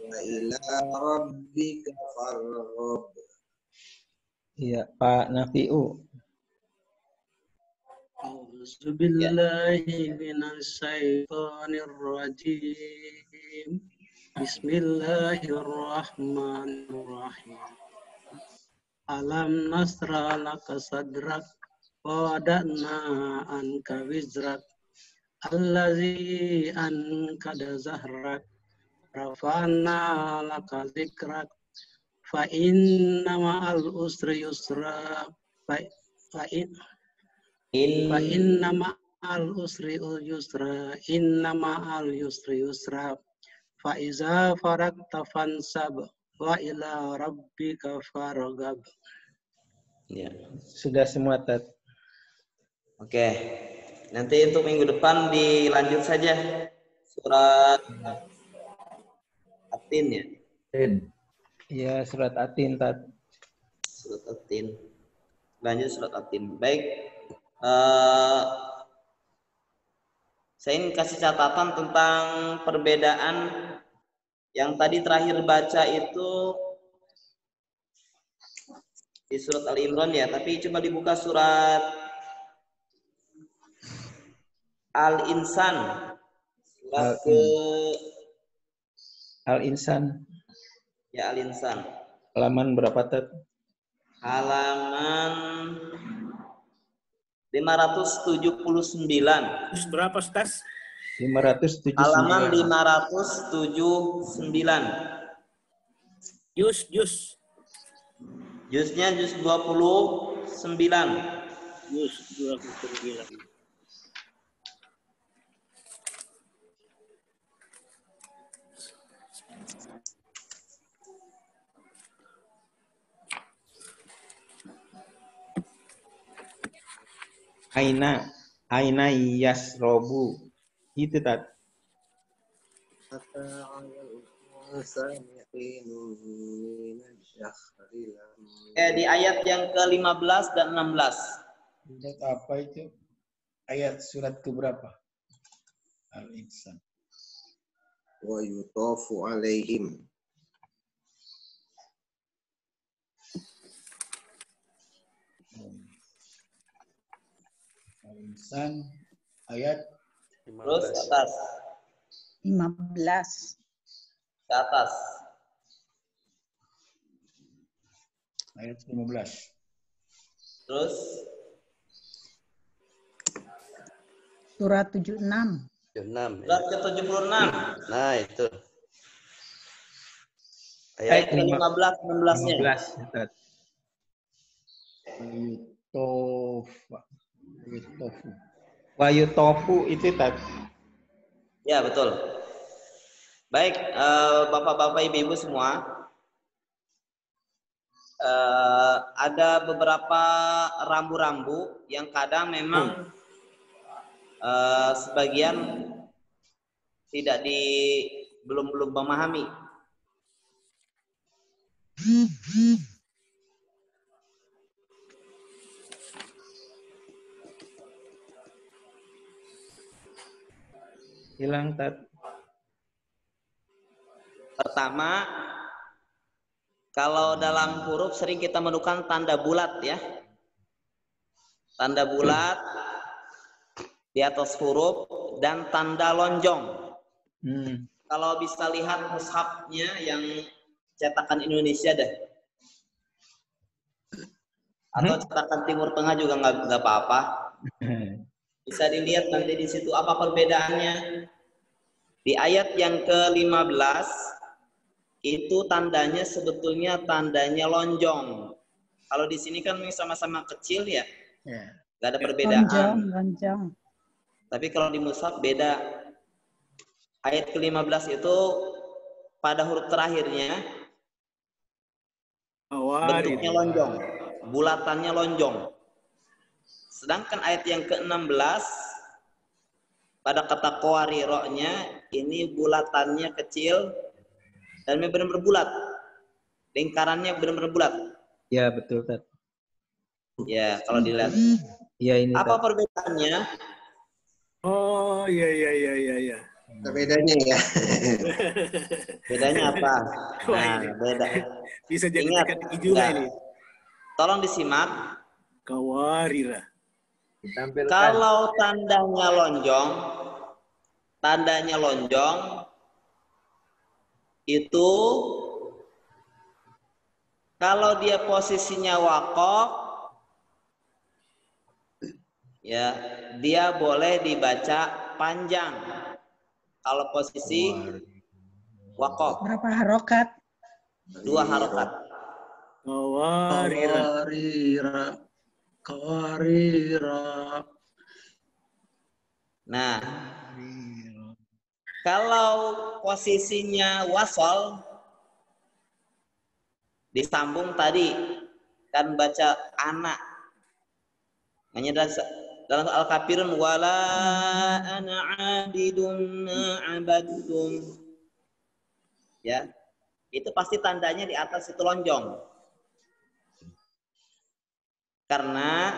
وإلى ربك فارغب. Iya, Pak Nafiu. A'udzu billahi minasyaitonir rajim. Bismillahirrahmanirrahim. Alam nasra laka sadrak wa wada'na anka wizrak allazi ankada zahrak rafa'na laka zikrak fa inna ma'al usri yusra fa inna ma'al usri yusra inna ma'al yusri yusra fa iza faragta fansab wa ila rabbika farghab. Ya. Sudah semua, Tat. Oke. Nanti untuk minggu depan dilanjut saja surat Atin ya. Iya, surat Atin, Tat. Surat Atin. Lanjut surat Atin. Baik. Saya ingin kasih catatan tentang perbedaan yang tadi terakhir baca itu di surat Al-Imran ya, tapi coba dibuka surat Al-Insan. Surat ke Al-Insan. Ya, Al-Insan. Halaman berapa, Tat? Halaman 579. Berapa, Stas? 579. Halaman 579. Jus. Jusnya jus 29. Jus 29. Aina yasrobu. Itu, Tat. Di ayat yang ke-15 dan 16. Surat apa itu? Ayat surat keberapa? Al-Insan. Wa yutafu alaihim. Al-Insan ayat Terus ke atas. 15. Ke atas. Ayat 15. Terus Surat 76. 76. surat ke-76. Nah, itu. Ayat ke-15 16-nya. 15, Tat. Wa yutofu itu, Tat. Ya, betul. Baik, Bapak-bapak, Ibu-ibu semua. Ada beberapa rambu-rambu yang kadang memang sebagian tidak belum memahami. Hilang, Tat. Pertama, kalau dalam huruf sering kita menemukan tanda bulat ya. Tanda bulat di atas huruf dan tanda lonjong. Kalau bisa lihat mushafnya yang cetakan Indonesia deh. Atau cetakan Timur Tengah juga nggak apa-apa. Bisa dilihat nanti di situ apa perbedaannya. Di ayat yang ke-15 itu tandanya sebetulnya tandanya lonjong. Kalau di sini kan sama-sama kecil ya. Nggak ada perbedaan. Lonjong. Tapi kalau di mushaf beda. Ayat ke-15 itu pada huruf terakhirnya bentuknya lonjong, bulatannya lonjong. Sedangkan ayat yang ke-16 pada kata qawariroknya ini bulatannya kecil dan benar-benar bulat. Lingkarannya benar-benar bulat. Ya, betul, Tat. Ya, kalau dilihat. Ya, ini, apa Tat. perbedaannya? Oh, iya. Bedanya ya. Bedanya apa? Nah, beda. Bisa jadi Ingat, teka-teki juga ini. Tolong disimak. Kawarira. Ditampilkan. Kalau tandanya lonjong itu kalau dia posisinya waqaf, ya dia boleh dibaca panjang. Kalau posisi waqaf. Berapa harokat? 2 harokat. Kawarira. Nah, kalau posisinya wasol disambung tadi kan baca anak. Hanya dalam Al-Kafirun wala ana abidun abadtum. Ya. Itu pasti tandanya di atas itu lonjong. Karena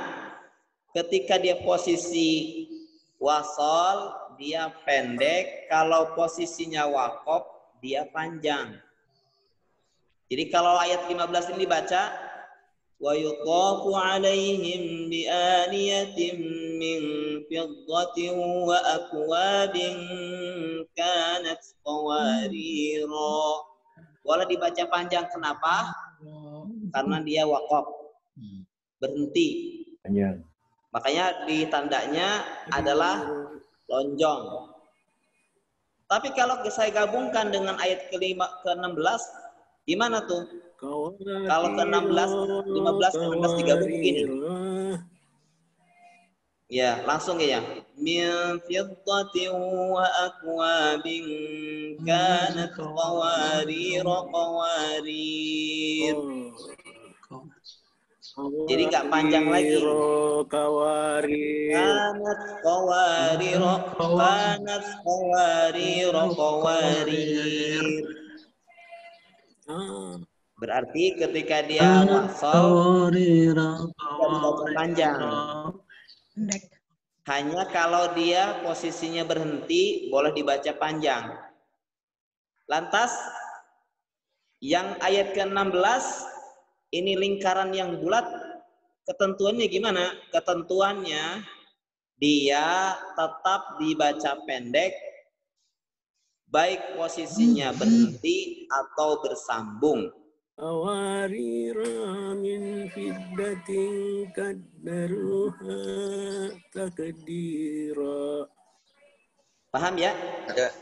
ketika dia posisi wasol dia pendek, kalau posisinya waqaf dia panjang. Jadi kalau ayat 15 ini dibaca wa yutafu alaihim bi aniyatin min fiddatin wa akwabin kanat qawarira. Boleh dibaca panjang, kenapa? Karena dia waqaf. Berhenti. Panjang. Makanya di tandanya adalah lonjong. Tapi kalau saya gabungkan dengan ayat ke-16, gimana tuh? Kalau ke-16, 15 digabung begini. Ya, langsung ya. Min fiddatin wa akwabin kanat qawarira qawarir. Jadi nggak panjang lagi. Kanat qawarira qawarir. Berarti ketika dia wasol dibaca panjang. Hanya kalau dia posisinya berhenti boleh dibaca panjang. Lantas yang ayat ke-16 ini lingkaran yang bulat, ketentuannya gimana? Ketentuannya dia tetap dibaca pendek baik posisinya berhenti atau bersambung. Awarira min fiddatin kaddaruha takdira. Paham ya? Ada.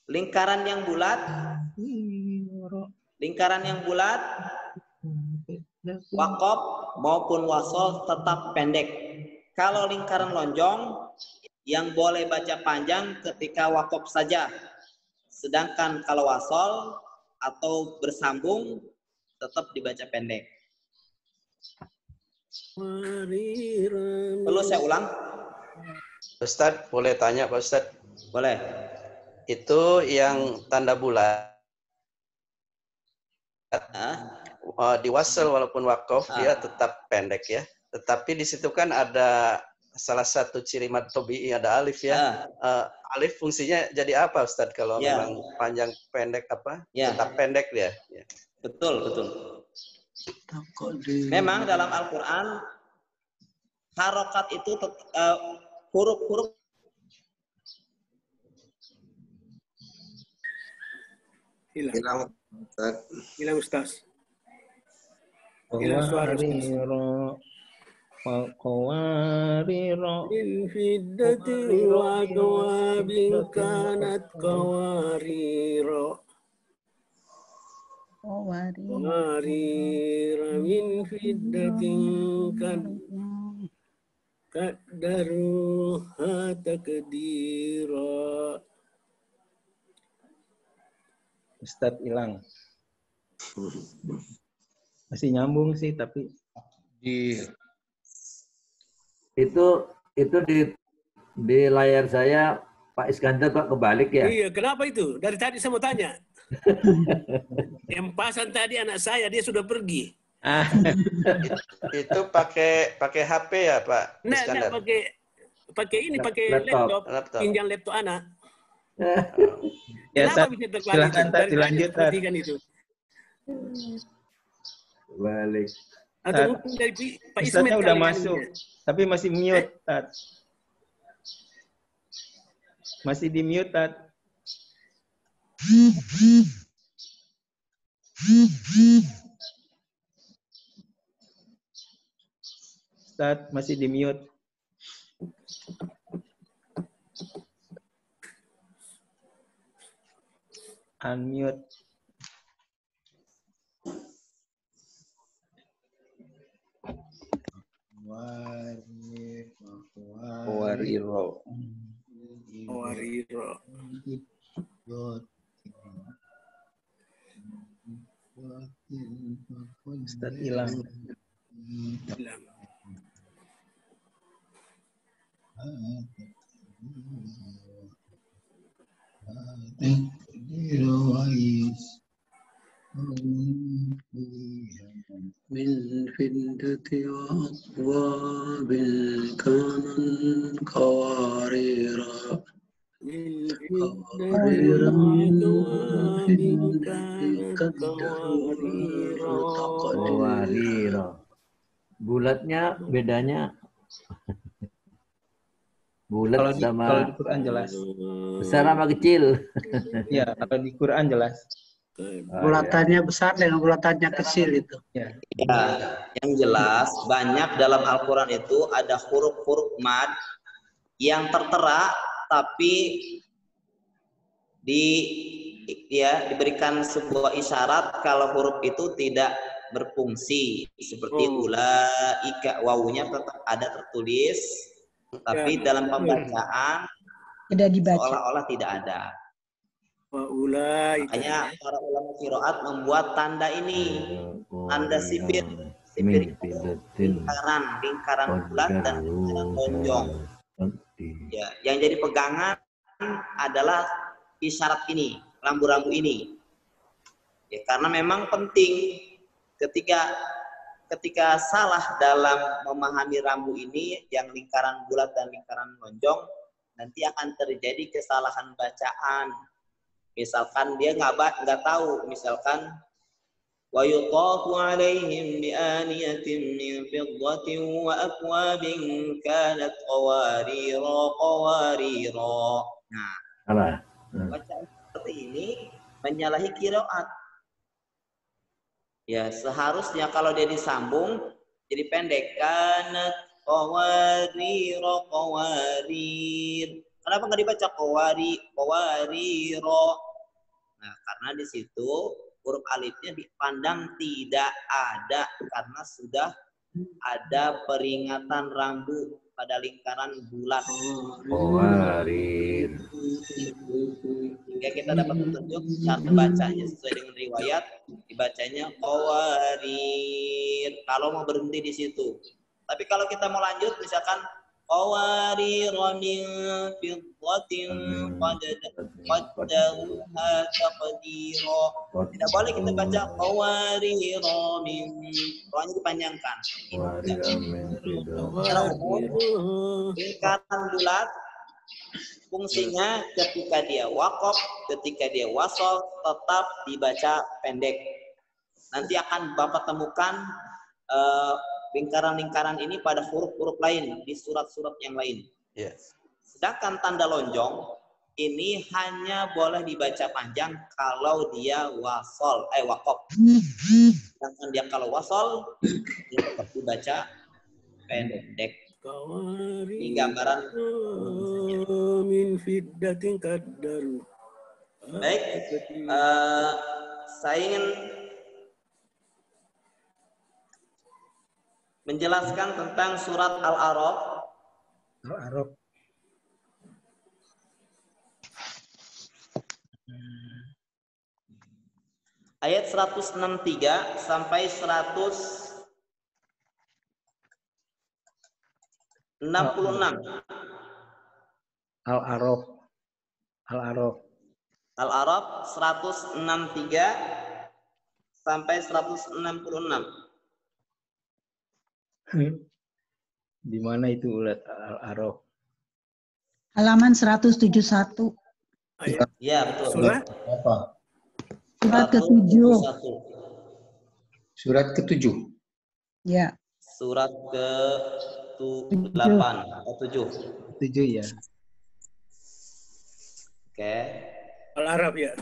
Lingkaran yang bulat waqaf maupun wasol tetap pendek. Kalau lingkaran lonjong yang boleh baca panjang ketika waqaf saja. Sedangkan kalau wasol atau bersambung tetap dibaca pendek. Perlu saya ulang? Ustadz, boleh tanya Pak Ustadz? Boleh. Itu yang tanda bulat di wasal walaupun waqaf dia tetap pendek ya. Tetapi di situ kan ada salah satu ciri mad tabi'i, ada alif ya. Alif fungsinya jadi apa Ustadz kalau memang panjang pendek apa? Tetap pendek dia. Ya. Betul. Memang dalam Al-Quran harokat itu huruf-huruf hilang Ustaz. Hilang suara Ustaz. Qawarira min fiddatin wa akwabin kanat qawarira. Qawarira min fiddatin kaddaruha takdira. Ustadz hilang. Masih nyambung sih tapi itu di layar saya Pak Iskandar Pak kebalik ya. Iya, kenapa itu? Dari tadi saya mau tanya. Yang pasan tadi anak saya dia sudah pergi. Itu pakai HP ya Pak Iskandar? Nah, pakai laptop. Pinjam laptop anak. Ya, kenapa bisa terbalik? Silakan dilanjut. Itu. Balik. Atau mungkin dari Pak Ismet Ustadznya udah kali masuk, tapi masih mute, Tat. Masih di mute, Tat. Ustadz masih di mute. Unmute. Wariro. Ustadz hilang. من فدة وأكواب كانت قواريرا Qawarira. Bulatnya bedanya bulat sama kalau di Quran jelas. besar sama kecil. Ya, kalau di Quran jelas. Bulatannya besar dengan bulatannya kecil itu. Ya. Ya, yang jelas banyak dalam Al-Quran itu ada huruf-huruf mad yang tertera tapi diberikan sebuah isyarat kalau huruf itu tidak berfungsi, seperti ulaika, wawunya tetap ada tertulis tapi dalam pembacaan tidak dibaca, seolah-olah tidak ada. Makanya para ulama qiraat membuat tanda ini, tanda sipir lingkaran bulat dan lingkaran lonjong. Ya, yang jadi pegangan adalah isyarat ini, rambu-rambu ini. Ya, karena memang penting ketika salah dalam memahami rambu ini, yang lingkaran bulat dan lingkaran lonjong, nanti akan terjadi kesalahan bacaan. Misalkan dia nggak tahu, misalkan wa yutafu alaihim bi aniyatin min fiddatin wa akwabin kanat qawarira. Nah, bacaan seperti ini menyalahi qiraat. Ya, seharusnya kalau dia disambung jadi pendek, kanat qawarir. Kenapa nggak dibaca qawariro? Nah, karena di situ huruf alifnya dipandang tidak ada karena sudah ada peringatan rambu pada lingkaran bulat. Qawarir. Sehingga kita dapat petunjuk cara bacanya sesuai dengan riwayat, dibacanya qawarir. Kalau mau berhenti di situ. Tapi kalau kita mau lanjut, misalkan qawarira min fiddatin qaddaruha taqdira. Tidak boleh kita baca qawarira min, rohnya dipanjangkan. Secara umum, lingkaran bulat fungsinya ketika dia waqaf, ketika dia wasal tetap dibaca pendek. Nanti akan Bapak temukan lingkaran-lingkaran ini pada huruf-huruf lain di surat-surat yang lain. Yes. Sedangkan tanda lonjong ini hanya boleh dibaca panjang kalau dia waqaf. Sedangkan dia kalau wasal dia tetap dibaca pendek. Ini gambaran. Min fiddatin qaddaru. Baik, saya ingin menjelaskan tentang surat Al-A'raf. Ayat 163 sampai 166. Al-A'raf. Al-A'raf 163 sampai 166. Di mana itu ulat Al-A'raf? Halaman 171. Ya, betul. Surat apa? Surat ke-7. Surat ke-7. Ya. Surat ke-8 atau 7? 7 ya. Oke. Al-Arab ya.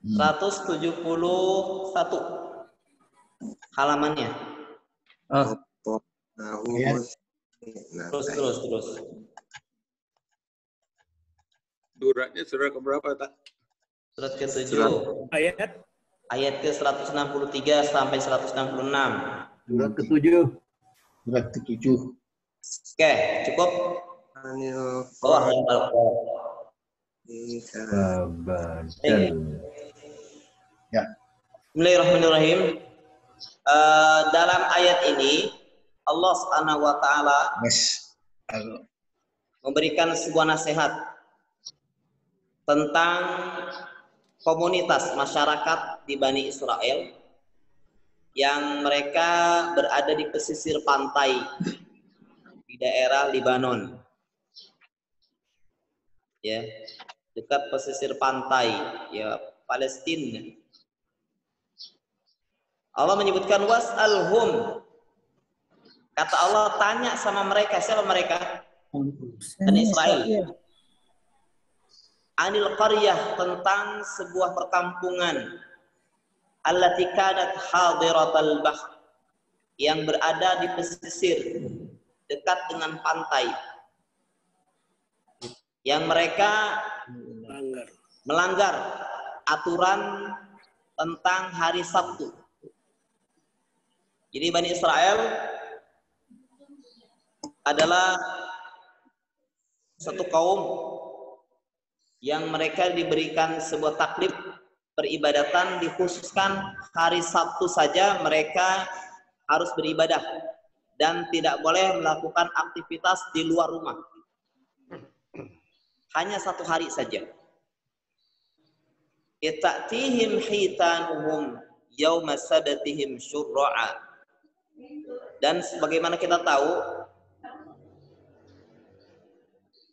171 halamannya. Terus. Suratnya surat keberapa, tak? Surat ke-7. Ayat ke-163 sampai 166. Surat ke-7. Surat ke-7. Oke, cukup. Ya. Bismillahirrahmanirrahim. Dalam ayat ini Allah Subhanahu wa taala memberikan sebuah nasihat tentang komunitas masyarakat di Bani Israel yang mereka berada di pesisir pantai di daerah Libanon. Ya, dekat pesisir pantai ya Palestina. Allah menyebutkan was'alhum. Kata Allah, tanya sama mereka. Siapa mereka? Bani Israel. Anil qaryah, tentang sebuah perkampungan. Allati kanat hadiratal bahr, yang berada di pesisir dekat dengan pantai. Yang mereka melanggar aturan tentang hari Sabtu. Jadi Bani Israel adalah satu kaum yang mereka diberikan sebuah taklif peribadatan, dikhususkan hari Sabtu saja mereka harus beribadah dan tidak boleh melakukan aktivitas di luar rumah. Hanya satu hari saja. Ita'tihim hitanuhum yawma sabatihim syurra'a. Dan sebagaimana kita tahu,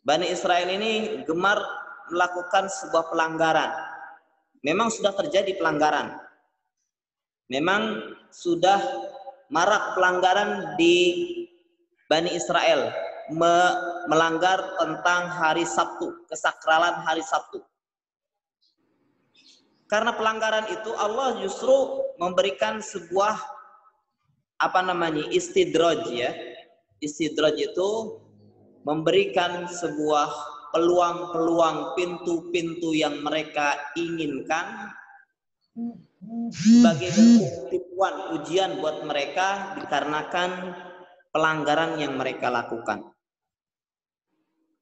Bani Israel ini gemar melakukan sebuah pelanggaran. Memang sudah terjadi pelanggaran. Memang sudah marak pelanggaran di Bani Israel, melanggar tentang hari Sabtu, kesakralan hari Sabtu. Karena pelanggaran itu Allah justru memberikan sebuah istidraj ya. Istidraj itu memberikan sebuah peluang-peluang, pintu-pintu yang mereka inginkan sebagai bentuk tipuan, ujian buat mereka dikarenakan pelanggaran yang mereka lakukan.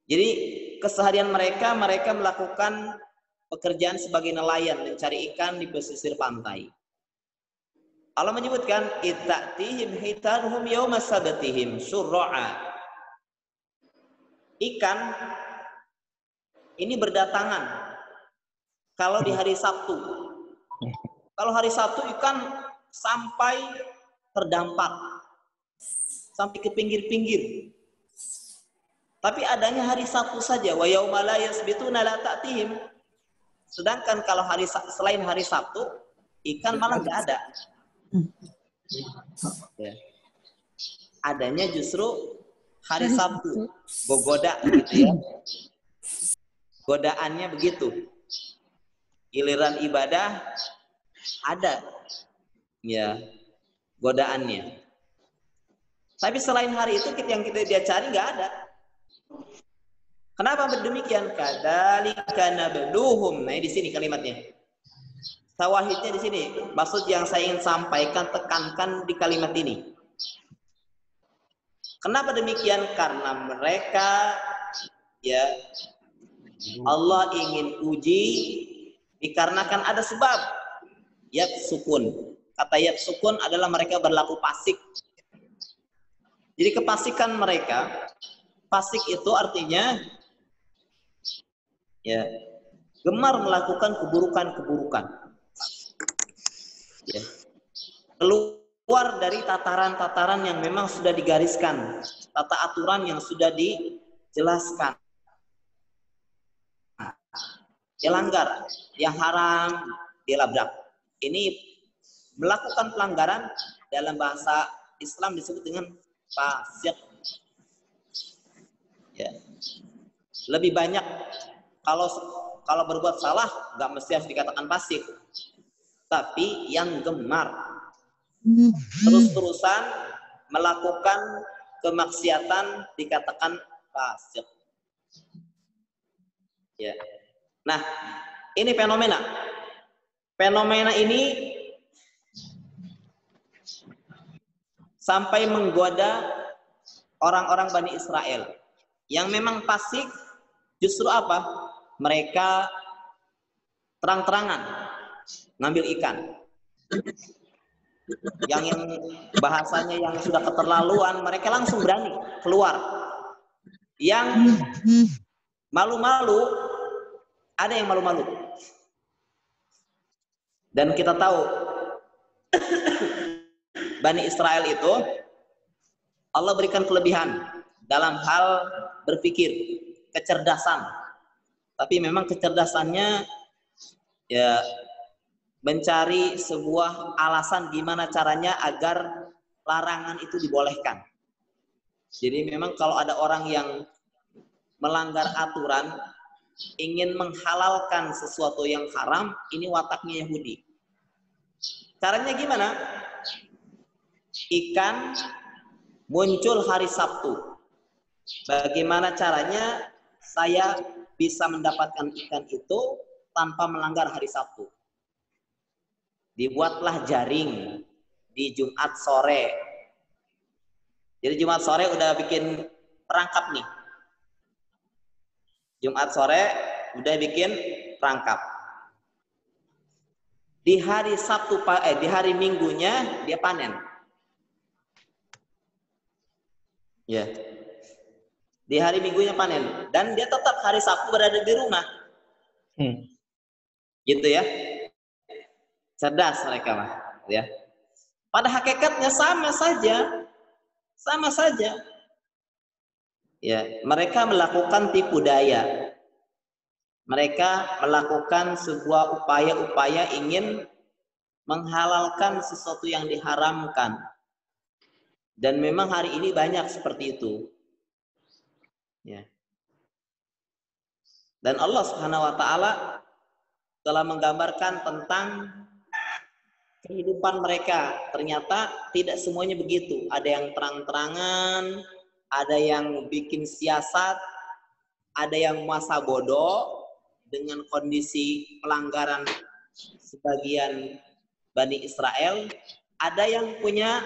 Jadi keseharian mereka melakukan pekerjaan sebagai nelayan, mencari ikan di pesisir pantai. Allah menyebutkan ita'tihim hitanuhum yawma sabatihim syurra'a. Ikan ini berdatangan kalau di hari Sabtu. Kalau hari Sabtu ikan sampai terdampak, sampai ke pinggir-pinggir. Tapi adanya hari Sabtu saja. Wa yauma la yasbituna la ta'tihim. Sedangkan kalau selain hari Sabtu, ikan malah nggak ada. Ya. Adanya justru hari Sabtu, goda gitu ya. Godaannya begitu. Giliran ibadah ada, ya godaannya. Tapi selain hari itu yang dia cari nggak ada. Kenapa demikian? Kadzalika nabluhum. Nah di sini kalimatnya. Tawahidnya di sini. Maksud yang saya ingin sampaikan, tekankan di kalimat ini. Kenapa demikian? Karena mereka ya Allah ingin uji dikarenakan ada sebab. Yafsukun. Kata yafsukun adalah mereka berlaku fasik. Jadi kefasikan mereka, fasik itu artinya ya gemar melakukan keburukan-keburukan. Ya. Keluar dari tataran-tataran yang memang sudah digariskan, tata aturan yang sudah dijelaskan. Dia langgar, yang haram dia labrak. Ini melakukan pelanggaran dalam bahasa Islam disebut dengan fasik. Ya. Lebih banyak kalau berbuat salah nggak mesti harus dikatakan fasik, tapi yang gemar terus-terusan melakukan kemaksiatan dikatakan fasik. Ya. Nah, ini fenomena. Fenomena ini sampai menggoda orang-orang Bani Israel yang memang fasik. Justru apa? Mereka terang-terangan ngambil ikan. Yang bahasanya yang sudah keterlaluan, mereka langsung berani keluar. Yang malu-malu, ada yang malu-malu. Dan kita tahu Bani Israel itu Allah berikan kelebihan dalam hal berpikir, kecerdasan. Tapi memang kecerdasannya ya mencari sebuah alasan gimana caranya agar larangan itu dibolehkan. Jadi memang kalau ada orang yang melanggar aturan, ingin menghalalkan sesuatu yang haram, ini wataknya Yahudi. Caranya gimana? Ikan muncul hari Sabtu. Bagaimana caranya saya bisa mendapatkan ikan itu tanpa melanggar hari Sabtu? Dibuatlah jaring di Jumat sore. Jadi Jumat sore udah bikin perangkap nih. Jumat sore udah bikin perangkap. Di hari Sabtu, di hari Minggunya dia panen. Ya. Di hari Minggunya panen. Dan dia tetap hari Sabtu berada di rumah. Gitu ya. Cerdas mereka mah. Ya. Pada hakikatnya sama saja. Sama saja. Ya, mereka melakukan tipu daya. Mereka melakukan sebuah upaya-upaya ingin menghalalkan sesuatu yang diharamkan. Dan memang hari ini banyak seperti itu. Ya. Dan Allah Subhanahu wa taala telah menggambarkan tentang kehidupan mereka. Ternyata tidak semuanya begitu. Ada yang terang-terangan, ada yang bikin siasat, ada yang masa bodoh dengan kondisi pelanggaran sebagian Bani Israel, ada yang punya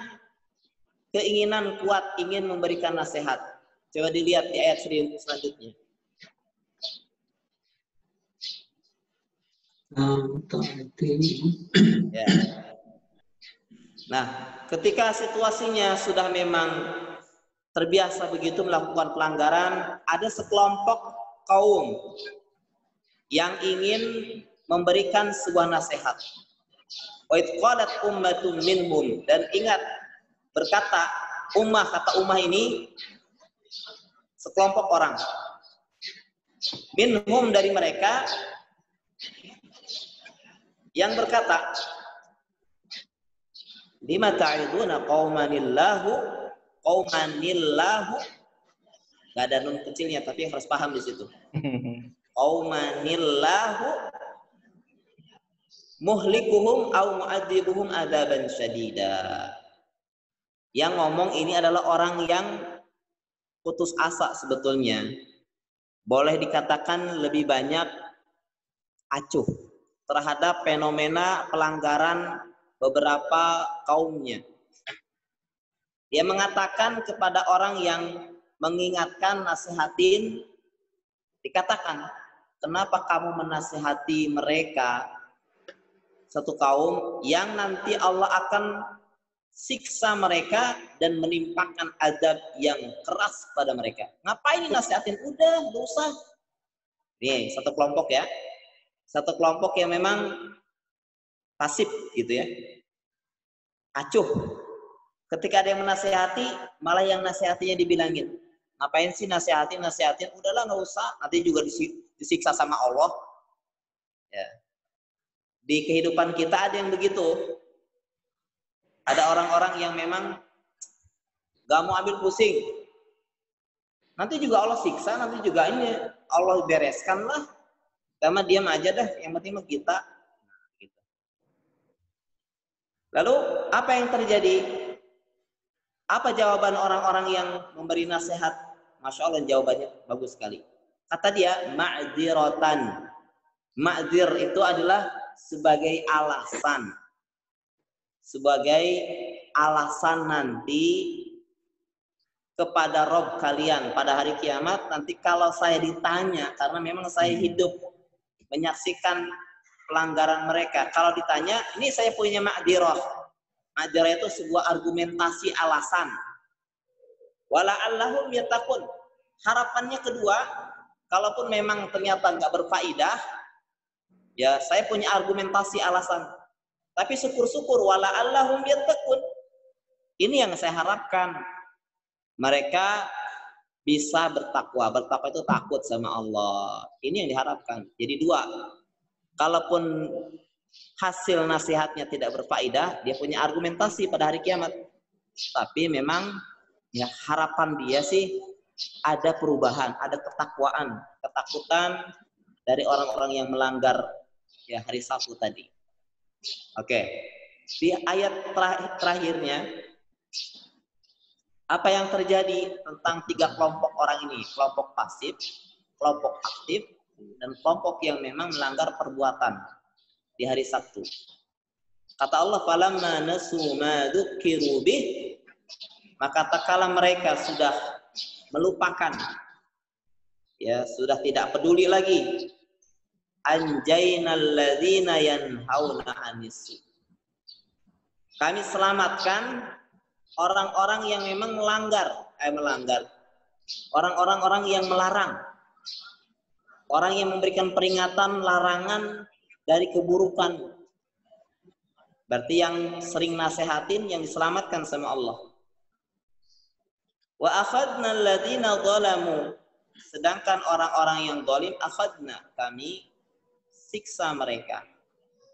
keinginan kuat ingin memberikan nasihat. Coba dilihat di ayat selanjutnya. Ya. Nah, ketika situasinya sudah memang terbiasa begitu melakukan pelanggaran, ada sekelompok kaum yang ingin memberikan sebuah nasihat. Wa idh qalat ummatun minhum, dan ingat berkata ummah, kata ummah ini sekelompok orang. Minhum, dari mereka, yang berkata, lima ta'iduna qaumanillahu, nggak ada nun kecilnya tapi harus paham di situ. Qaumanillahu muhlikuhum au mu'adzibuhum adzaban syadida. Yang ngomong ini adalah orang yang putus asa sebetulnya. Boleh dikatakan lebih banyak acuh terhadap fenomena pelanggaran beberapa kaumnya. Dia mengatakan kepada orang yang mengingatkan, nasihatin, dikatakan, kenapa kamu menasihati mereka, satu kaum yang nanti Allah akan siksa mereka dan menimpakan azab yang keras pada mereka. Ngapain nasihatin? Udah, gak usah. Nih, satu kelompok ya. Satu kelompok yang memang pasif gitu ya. Acuh. Ketika ada yang menasihati, malah yang nasihatinya dibilangin, ngapain sih nasihatin? Udahlah nggak usah, nanti juga disiksa sama Allah. Ya. Di kehidupan kita ada yang begitu. Ada orang-orang yang memang Gak mau ambil pusing. Nanti juga Allah siksa, nanti juga ini Allah bereskan lah. Karena diam aja dah, yang penting mah kita. Gitu. Lalu apa yang terjadi? Apa jawaban orang-orang yang memberi nasihat? Masya Allah jawabannya bagus sekali. Kata dia, ma'dzirotan. Ma'dzir itu adalah sebagai alasan. Sebagai alasan nanti kepada Rob kalian pada hari kiamat. Nanti kalau saya ditanya, karena memang saya hidup menyaksikan pelanggaran mereka. Kalau ditanya, ini saya punya ma'dzirah. Ma'dzirah itu sebuah argumentasi alasan. Wala'allahum yattaqun. Harapannya kedua, kalaupun memang ternyata nggak berfaedah, ya saya punya argumentasi alasan. Tapi syukur-syukur wala'allahum yattaqun. Ini yang saya harapkan. Mereka bisa bertakwa. Bertakwa itu takut sama Allah. Ini yang diharapkan. Jadi dua. Kalaupun hasil nasihatnya tidak berfaedah, dia punya argumentasi pada hari kiamat. Tapi memang ya harapan dia sih ada perubahan, ada ketakwaan, ketakutan dari orang-orang yang melanggar ya hari Sabtu tadi. Oke. Di ayat terakhirnya apa yang terjadi tentang tiga kelompok orang ini? Kelompok pasif, kelompok aktif, dan kelompok yang memang melanggar perbuatan di hari Sabtu. Kata Allah, "Falamma nasu ma dzukiru bih", maka tatkala mereka sudah melupakan, ya sudah tidak peduli lagi, anjainal ladzina yanhauna anis, kami selamatkan orang-orang yang memang melanggar, orang-orang yang melarang, orang yang memberikan peringatan, larangan dari keburukan. Berarti yang sering nasehatin yang diselamatkan sama Allah. Wa akhadna alladziina zalamu, sedangkan orang-orang yang zalim akhadna, kami siksa mereka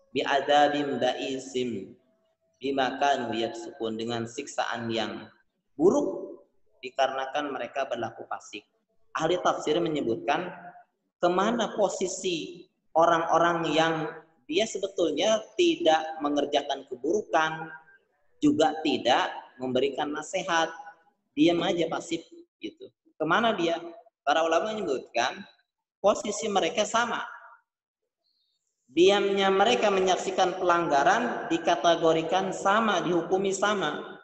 bi'adzabin ba'isim, bima kanu yafsukun, dengan siksaan yang buruk dikarenakan mereka berlaku fasik. Ahli tafsir menyebutkan kemana posisi orang-orang yang dia sebetulnya tidak mengerjakan keburukan, juga tidak memberikan nasihat, diam aja pasif gitu. Kemana dia? Para ulama menyebutkan posisi mereka sama. Diamnya mereka menyaksikan pelanggaran dikategorikan sama, dihukumi sama.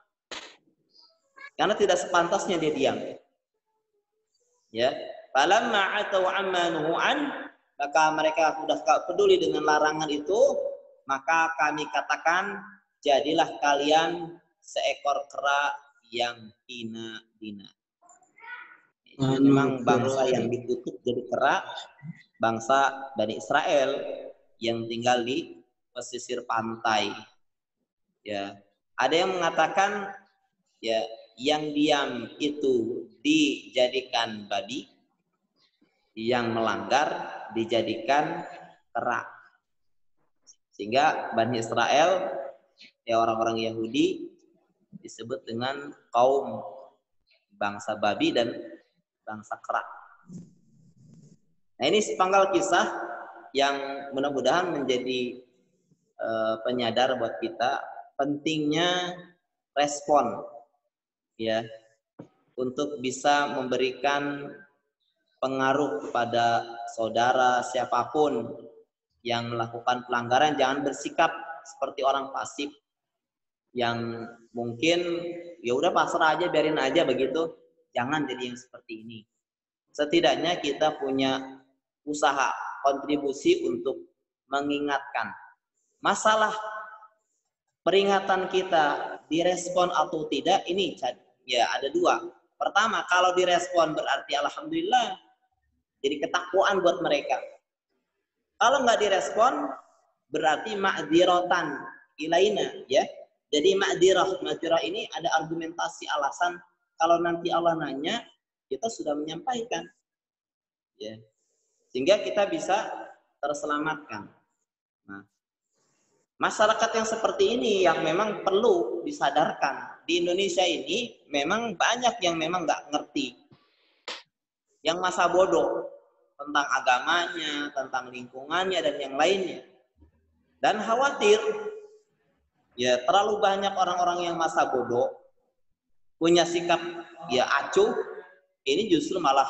Karena tidak sepantasnya dia diam. Ya, falamma atau amma nuhu an, maka mereka sudah peduli dengan larangan itu, maka kami katakan, jadilah kalian seekor kera yang hina-hina. Memang bangsa yang dikutuk jadi kera, bangsa Bani Israel yang tinggal di pesisir pantai. Ya, ada yang mengatakan ya yang diam itu dijadikan babi, yang melanggar dijadikan kera. Sehingga Bani Israel ya orang-orang Yahudi disebut dengan kaum bangsa babi dan bangsa kera. Nah, ini sepenggal kisah yang mudah-mudahan menjadi penyadar buat kita pentingnya respon ya untuk bisa memberikan pengaruh kepada saudara siapapun yang melakukan pelanggaran. Jangan bersikap seperti orang pasif yang mungkin ya udah pasrah aja, biarin aja begitu. Jangan jadi yang seperti ini. Setidaknya kita punya usaha, kontribusi untuk mengingatkan. Masalah peringatan kita direspon atau tidak ini ya ada dua. Pertama, kalau direspon berarti alhamdulillah, jadi ketakwaan buat mereka. Kalau nggak direspon berarti ma'dzirotan ilaina ya. Jadi ma'dzirah ini ada argumentasi alasan. Kalau nanti Allah nanya, kita sudah menyampaikan. Ya. Sehingga kita bisa terselamatkan. Nah, masyarakat yang seperti ini yang memang perlu disadarkan di Indonesia ini memang banyak yang memang nggak ngerti, yang masa bodoh tentang agamanya, tentang lingkungannya dan yang lainnya. Dan khawatir ya terlalu banyak orang-orang yang masa bodoh punya sikap ya acuh, ini justru malah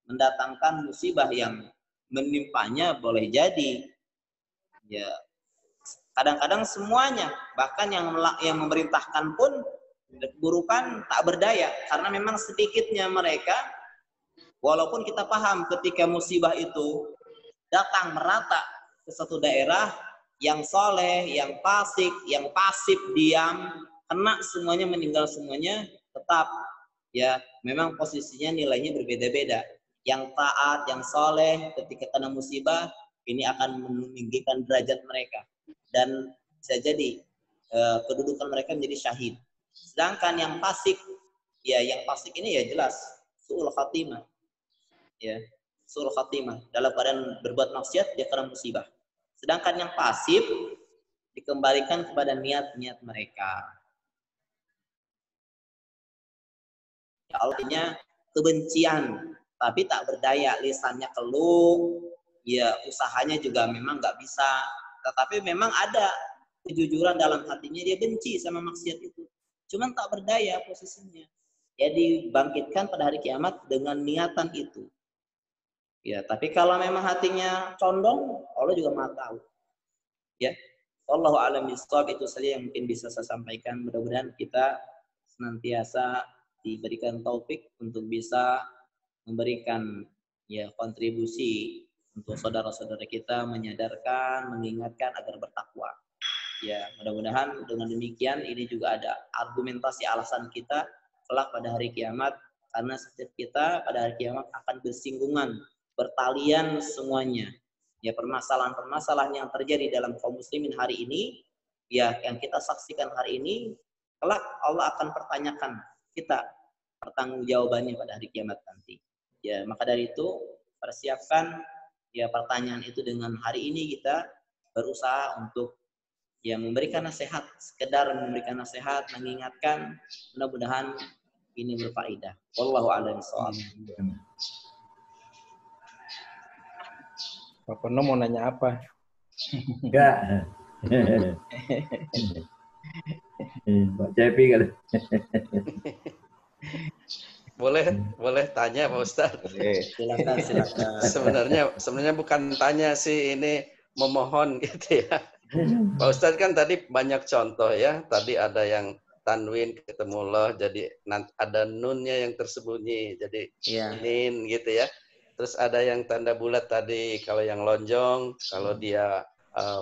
mendatangkan musibah yang menimpanya boleh jadi. Ya kadang-kadang semuanya, bahkan yang memerintahkan pun keburukan tak berdaya karena memang sedikitnya mereka. Walaupun kita paham ketika musibah itu datang merata ke satu daerah, yang soleh, yang fasik, yang pasif, diam, kena semuanya, meninggal semuanya, tetap ya memang posisinya nilainya berbeda-beda. Yang taat, yang soleh ketika kena musibah, ini akan meninggikan derajat mereka. Dan bisa jadi kedudukan mereka menjadi syahid. Sedangkan yang fasik, ya yang fasik ini ya jelas su'ul khatimah. Ya, su'ul khatimah, dalam keadaan berbuat maksiat dia kena musibah. Sedangkan yang pasif dikembalikan kepada niat-niat mereka. Ya Allahnya kebencian, tapi tak berdaya, lisannya keluh, ya usahanya juga memang nggak bisa. Tetapi memang ada kejujuran dalam hatinya, dia benci sama maksiat itu. Cuman tak berdaya posisinya. Ya dibangkitkan pada hari kiamat dengan niatan itu. Ya, tapi kalau memang hatinya condong, Allah juga Maha tahu. Ya, wallahu a'lam bishawab, itu saja yang mungkin bisa saya sampaikan. Mudah-mudahan kita senantiasa diberikan taufik untuk bisa memberikan ya kontribusi untuk saudara-saudara kita, menyadarkan, mengingatkan agar bertakwa. Ya, mudah-mudahan dengan demikian ini juga ada argumentasi alasan kita kelak pada hari kiamat, karena setiap kita pada hari kiamat akan bersinggungan, bertalian semuanya. Ya, permasalahan-permasalahan yang terjadi dalam kaum muslimin hari ini, ya yang kita saksikan hari ini, kelak Allah akan pertanyakan kita pertanggungjawabannya pada hari kiamat nanti. Ya, maka dari itu persiapkan ya pertanyaan itu dengan hari ini kita berusaha untuk ya memberikan nasihat, sekedar memberikan nasihat, mengingatkan, mudah-mudahan ini berfaedah. Wallahu a'lam bishawab. Pak Pono mau nanya apa? Enggak. Pak Cepi kali. Boleh tanya Pak Ustadz. Silakan. Sebenarnya bukan tanya sih, ini memohon gitu ya. Pak Ustadz kan tadi banyak contoh ya. Tadi ada yang tanwin ketemu loh, jadi ada nunnya yang tersembunyi, jadi nin gitu ya. Terus ada yang tanda bulat tadi, kalau yang lonjong, kalau dia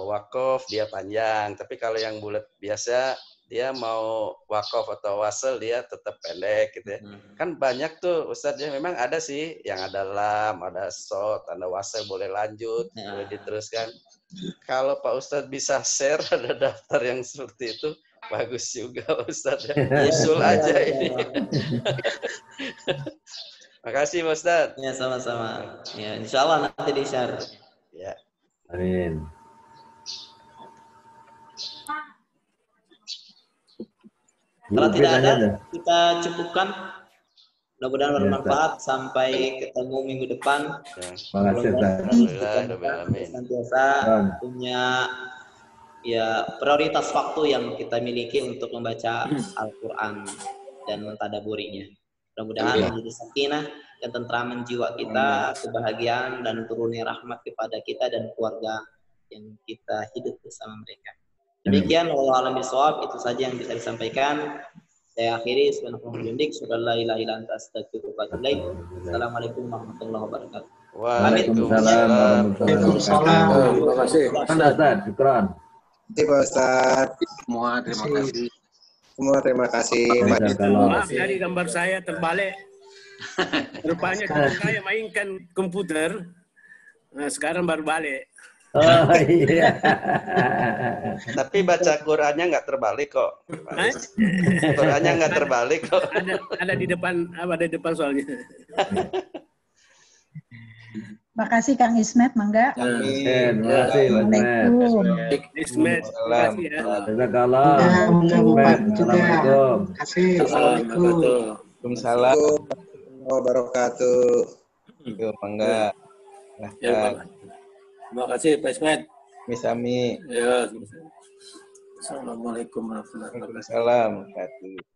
wakof dia panjang, tapi kalau yang bulat biasa dia mau wakof atau wasel dia tetap pendek gitu ya. Kan banyak tuh Ustadz ya, memang ada sih yang ada lam, ada so, tanda wasel boleh lanjut, boleh diteruskan. Kalau Pak Ustadz bisa share ada daftar yang seperti itu, bagus juga Pak Ustadz ya. Usul aja ini. Makasih Pak Ustadz. Ya, sama-sama. Ya, insya Allah nanti di-share. Ya. Amin. Kalau tidak ada, kita cukupkan. Mudah-mudahan bermanfaat. Sampai ketemu minggu depan. Terima kasih. Senantiasa punya ya prioritas waktu yang kita miliki untuk membaca Al-Quran dan mentadaburinya. Mudah-mudahan menjadi sakinah dan tentraman jiwa kita, kebahagiaan dan turunnya rahmat kepada kita dan keluarga yang kita hidup bersama mereka. Demikian, wallahu a'lam bishawab, itu saja yang bisa disampaikan. Saya akhiri, Assalamualaikum warahmatullahi wabarakatuh. Waalaikumsalam. Terima kasih. Ustaz, syukran. Terima kasih Pak Ustaz. Semua terima kasih. Semua terima kasih. Maaf dari gambar saya terbalik. Rupanya saya mainkan komputer, nah, sekarang baru balik. Oh iya. Tapi baca Qurannya nggak terbalik kok. Qurannya nggak terbalik kok. Ada di depan soalnya. Makasih Kang Ismet, mangga. Terima kasih. Assalamualaikum. Ismet. Terima kasih ya. Jazakallah. Assalamualaikum. Assalamualaikum. Waalaikumsalam. Wabarakatuh. Yo, mangga. Ya, Pak. Terima kasih Pak Ismet. Misami. Ya. Assalamualaikum warahmatullahi wabarakatuh. Waalaikumsalam.